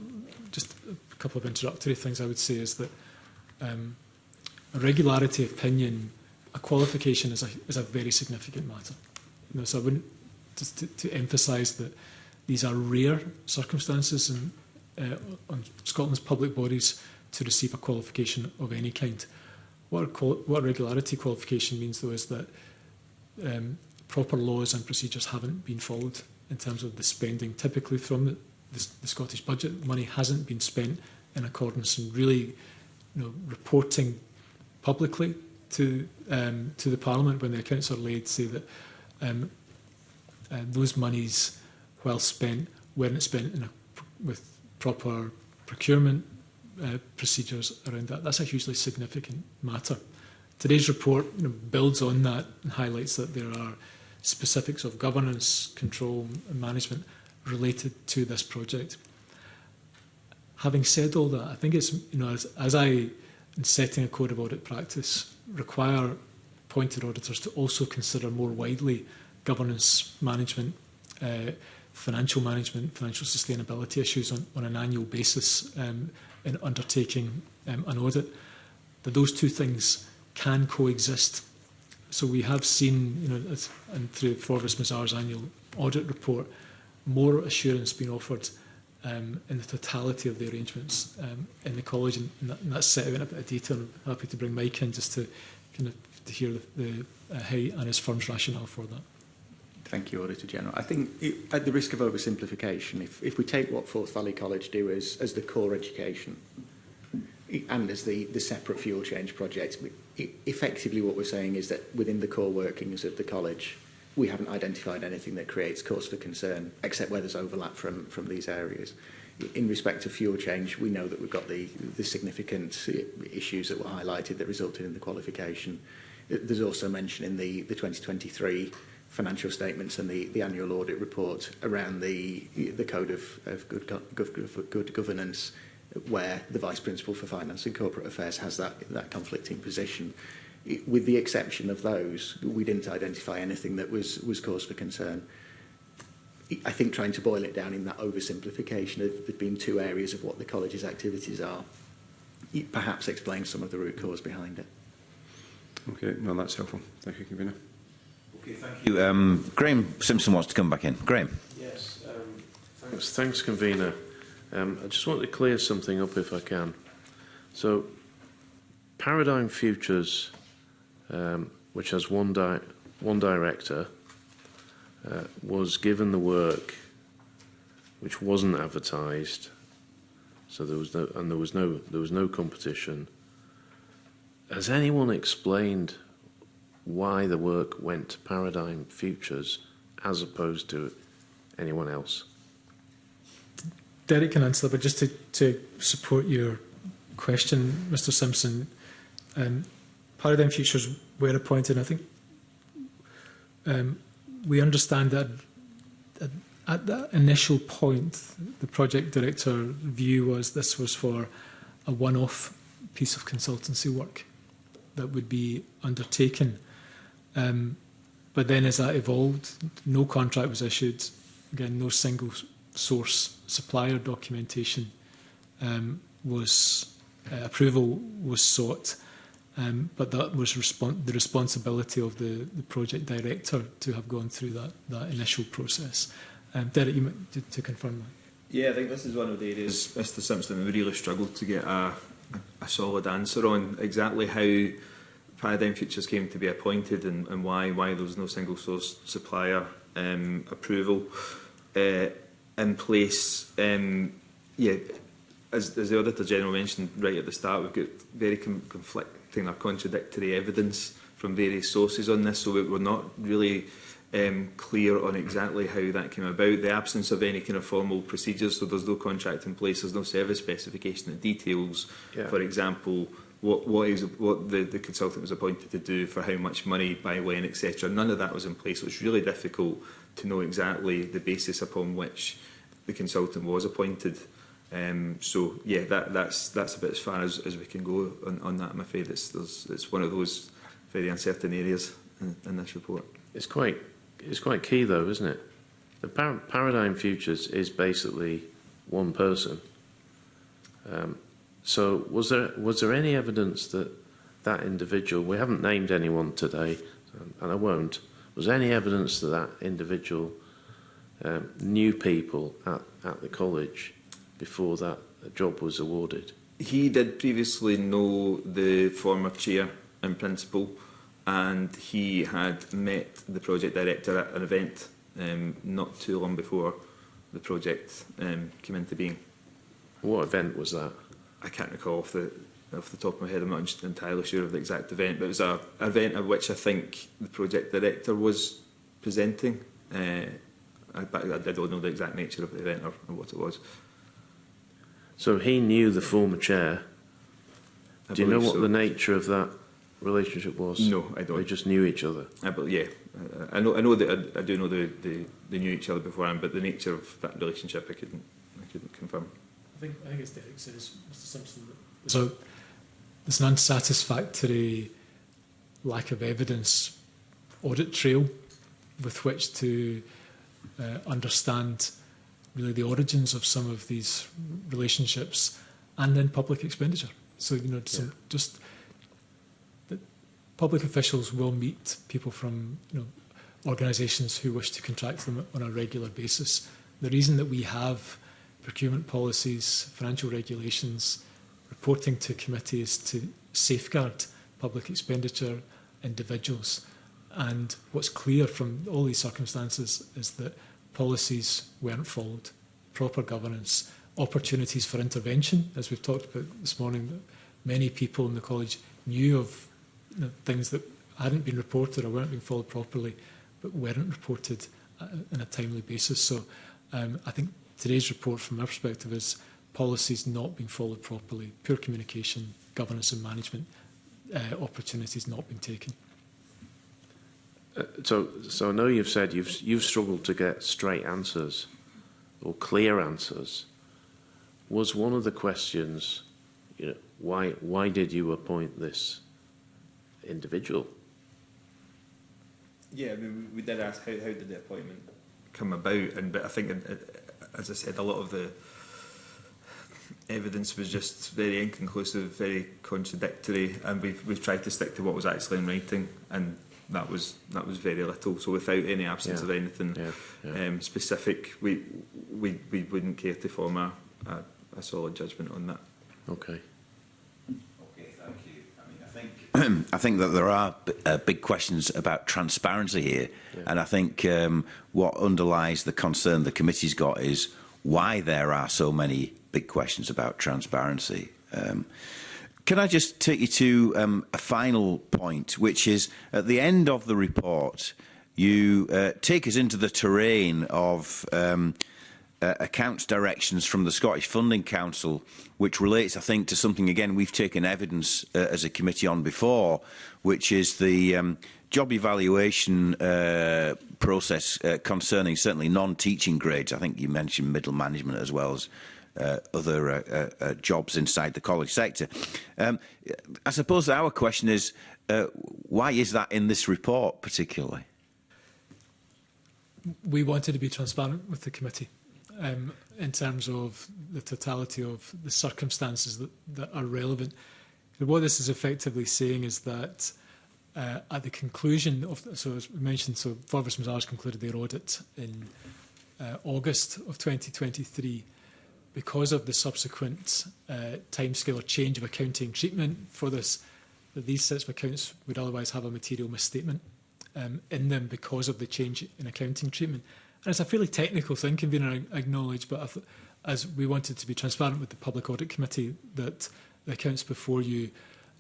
Just a couple of introductory things I would say is that a regularity opinion, a qualification is a very significant matter. So I wouldn't, just to emphasise that these are rare circumstances on Scotland's public bodies to receive a qualification of any kind. What a regularity qualification means, though, is that proper laws and procedures haven't been followed in terms of the spending. Typically from the Scottish budget, money hasn't been spent in accordance, and really reporting publicly to the Parliament when the accounts are laid say that those monies, well spent, weren't spent with proper procurement procedures around that. That's a hugely significant matter. Today's report builds on that and highlights that there are specifics of governance, control and management related to this project. Having said all that, I think it's, as I, in setting a code of audit practice, require appointed auditors to also consider more widely governance, management, financial sustainability issues on an annual basis in undertaking an audit, that those two things can coexist. So we have seen, and through Forbes Mazar's annual audit report, more assurance being offered in the totality of the arrangements in the college, and that's set out in a bit of detail. I'm happy to bring Mike in just to kind of to hear the he and his firm's rationale for that. Thank you, Auditor General. I think, at the risk of oversimplification, if we take what Forth Valley College do as the core education and as the separate fuel change projects, effectively what we're saying is that within the core workings of the college, we haven't identified anything that creates cause for concern, except where there's overlap from these areas. In respect to fuel change, we know that we've got the significant issues that were highlighted that resulted in the qualification. There's also mention in the 2023 financial statements and the annual audit report around the code of good governance, where the Vice Principal for Finance and Corporate Affairs has that conflicting position. With the exception of those, we didn't identify anything that was cause for concern. I think trying to boil it down in that oversimplification of there being two areas of what the college's activities are, it perhaps explains some of the root cause behind it. Okay, no, that's helpful. Thank you, Convener. Okay, thank you. Graham Simpson wants to come back in. Graham. Yes, thanks, Convener. I just want to clear something up if I can. So, Paradigm Futures, which has one director, was given the work which wasn't advertised, so there was no competition. Has anyone explained why the work went to Paradigm Futures as opposed to anyone else? Derek can answer that, but just to support your question, Mr Simpson, Paradigm Futures were appointed. I think we understand that at that initial point, the project director view was this was for a one-off piece of consultancy work that would be undertaken. But then as that evolved, no contract was issued. Again, no single source supplier documentation approval was sought. But that was the responsibility of the project director to have gone through that initial process. Derek, you might, to confirm that. Yeah, I think this is one of the areas, Mr Simpson, we really struggled to get a solid answer on exactly how Paradigm Futures came to be appointed and why there was no single source supplier approval in place. As the Auditor General mentioned right at the start, we've got very conflicting or contradictory evidence from various sources on this, so we're not really clear on exactly how that came about. The absence of any kind of formal procedures, so there's no contract in place, there's no service specification that details, for example, what the consultant was appointed to do, for how much money, by when, etc. None of that was in place, so it's really difficult to know exactly the basis upon which the consultant was appointed. So yeah, that's about as far as we can go on that. I'm afraid it's one of those very uncertain areas in this report. It's quite key though, isn't it? The Paradigm Futures is basically one person. So was there any evidence that individual, we haven't named anyone today, and I won't, was there any evidence that individual knew people at the college before that job was awarded? He did previously know the former chair and principal, and he had met the project director at an event not too long before the project came into being. What event was that? I can't recall off the top of my head. I'm not entirely sure of the exact event, but it was an event at which I think the project director was presenting. I don't know the exact nature of the event or what it was. So he knew the former chair. Do you know what so. the nature of that relationship was? No, I don't. They just knew each other. I know that I do know they knew each other beforehand, but the nature of that relationship I couldn't confirm. I think as Derek says, Mr Simpson, so there's an unsatisfactory lack of evidence audit trail with which to understand really the origins of some of these relationships and then public expenditure. So, just that public officials will meet people from, organisations who wish to contract them on a regular basis. The reason that we have procurement policies, financial regulations, reporting to committees to safeguard public expenditure individuals. And what's clear from all these circumstances is that policies weren't followed, proper governance, opportunities for intervention, as we've talked about this morning, that many people in the college knew of things that hadn't been reported or weren't being followed properly, but weren't reported in a timely basis. So I think today's report, from our perspective, is policies not being followed properly, poor communication, governance and management, opportunities not being taken. So I know you've said you've struggled to get straight answers or clear answers. Was one of the questions, why did you appoint this individual? Yeah, I mean, we did ask how did the appointment come about, but I think, as I said, a lot of the evidence was just very inconclusive, very contradictory, and we've tried to stick to what was actually in writing, and that was very little. So without any absence of anything specific, we wouldn't care to form a solid judgment on that. Okay. Okay, thank you. I mean, I think that there are big questions about transparency here, and I think what underlies the concern the committee's got is why there are so many big questions about transparency. Can I just take you to a final point, which is at the end of the report, you take us into the terrain of accounts directions from the Scottish Funding Council, which relates, I think, to something, again, we've taken evidence as a committee on before, which is the job evaluation process concerning certainly non-teaching grades. I think you mentioned middle management as well as other jobs inside the college sector. I suppose our question is, why is that in this report particularly? We wanted to be transparent with the committee in terms of the totality of the circumstances that are relevant. What this is effectively saying is that at the conclusion of, so as we mentioned, so Forvis Mazars concluded their audit in August of 2023. Because of the subsequent timescale or change of accounting treatment for this, that these sets of accounts would otherwise have a material misstatement in them because of the change in accounting treatment. And it's a fairly technical thing, convener, I acknowledge, but as we wanted to be transparent with the Public Audit Committee, that the accounts before you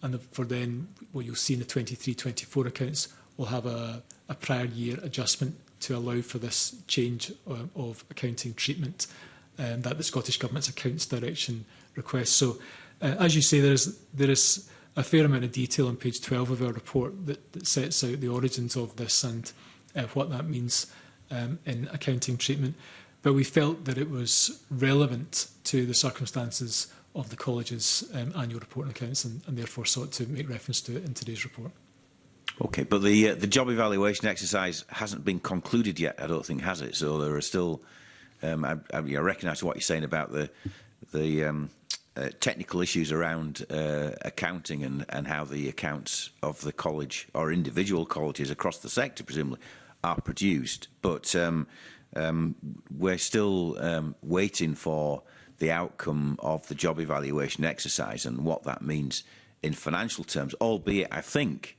and for then what you'll see in the 23-24 accounts will have a prior year adjustment to allow for this change of accounting treatment that the Scottish Government's accounts direction requests. So, as you say, there is a fair amount of detail on page 12 of our report that sets out the origins of this and what that means in accounting treatment. But we felt that it was relevant to the circumstances of the college's annual report and accounts, and therefore sought to make reference to it in today's report. Okay, but the job evaluation exercise hasn't been concluded yet, I don't think, has it? So there are still... I recognise what you're saying about the technical issues around accounting and how the accounts of the college or individual colleges across the sector, presumably, are produced. But we're still waiting for the outcome of the job evaluation exercise and what that means in financial terms, albeit I think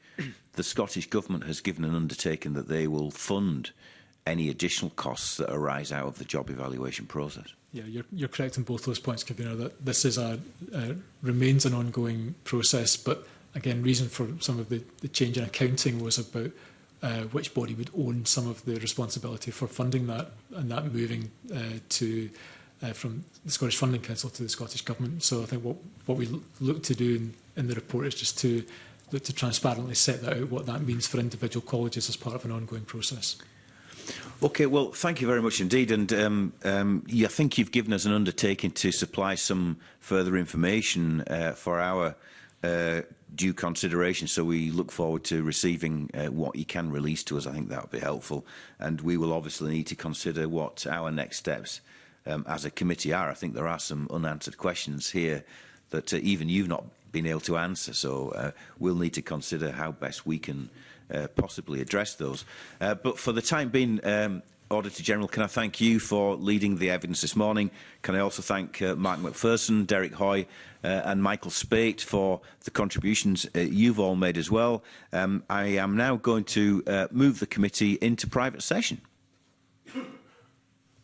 the Scottish Government has given an undertaking that they will fund any additional costs that arise out of the job evaluation process. Yeah, you're correct on both those points, Convener, that this is remains an ongoing process, but again, reason for some of the change in accounting was about which body would own some of the responsibility for funding that, and that moving from the Scottish Funding Council to the Scottish Government. So I think what we look to do in the report is just to look to transparently set that out, what that means for individual colleges as part of an ongoing process. Okay, well, thank you very much indeed. And I think you've given us an undertaking to supply some further information for our due consideration. So we look forward to receiving what you can release to us. I think that would be helpful. And we will obviously need to consider what our next steps as a committee are. I think there are some unanswered questions here that even you've not been able to answer. So we'll need to consider how best we can possibly address those. But for the time being, Auditor General, can I thank you for leading the evidence this morning? Can I also thank Mark McPherson, Derek Hoy and Michael Spate for the contributions you've all made as well. I am now going to move the committee into private session.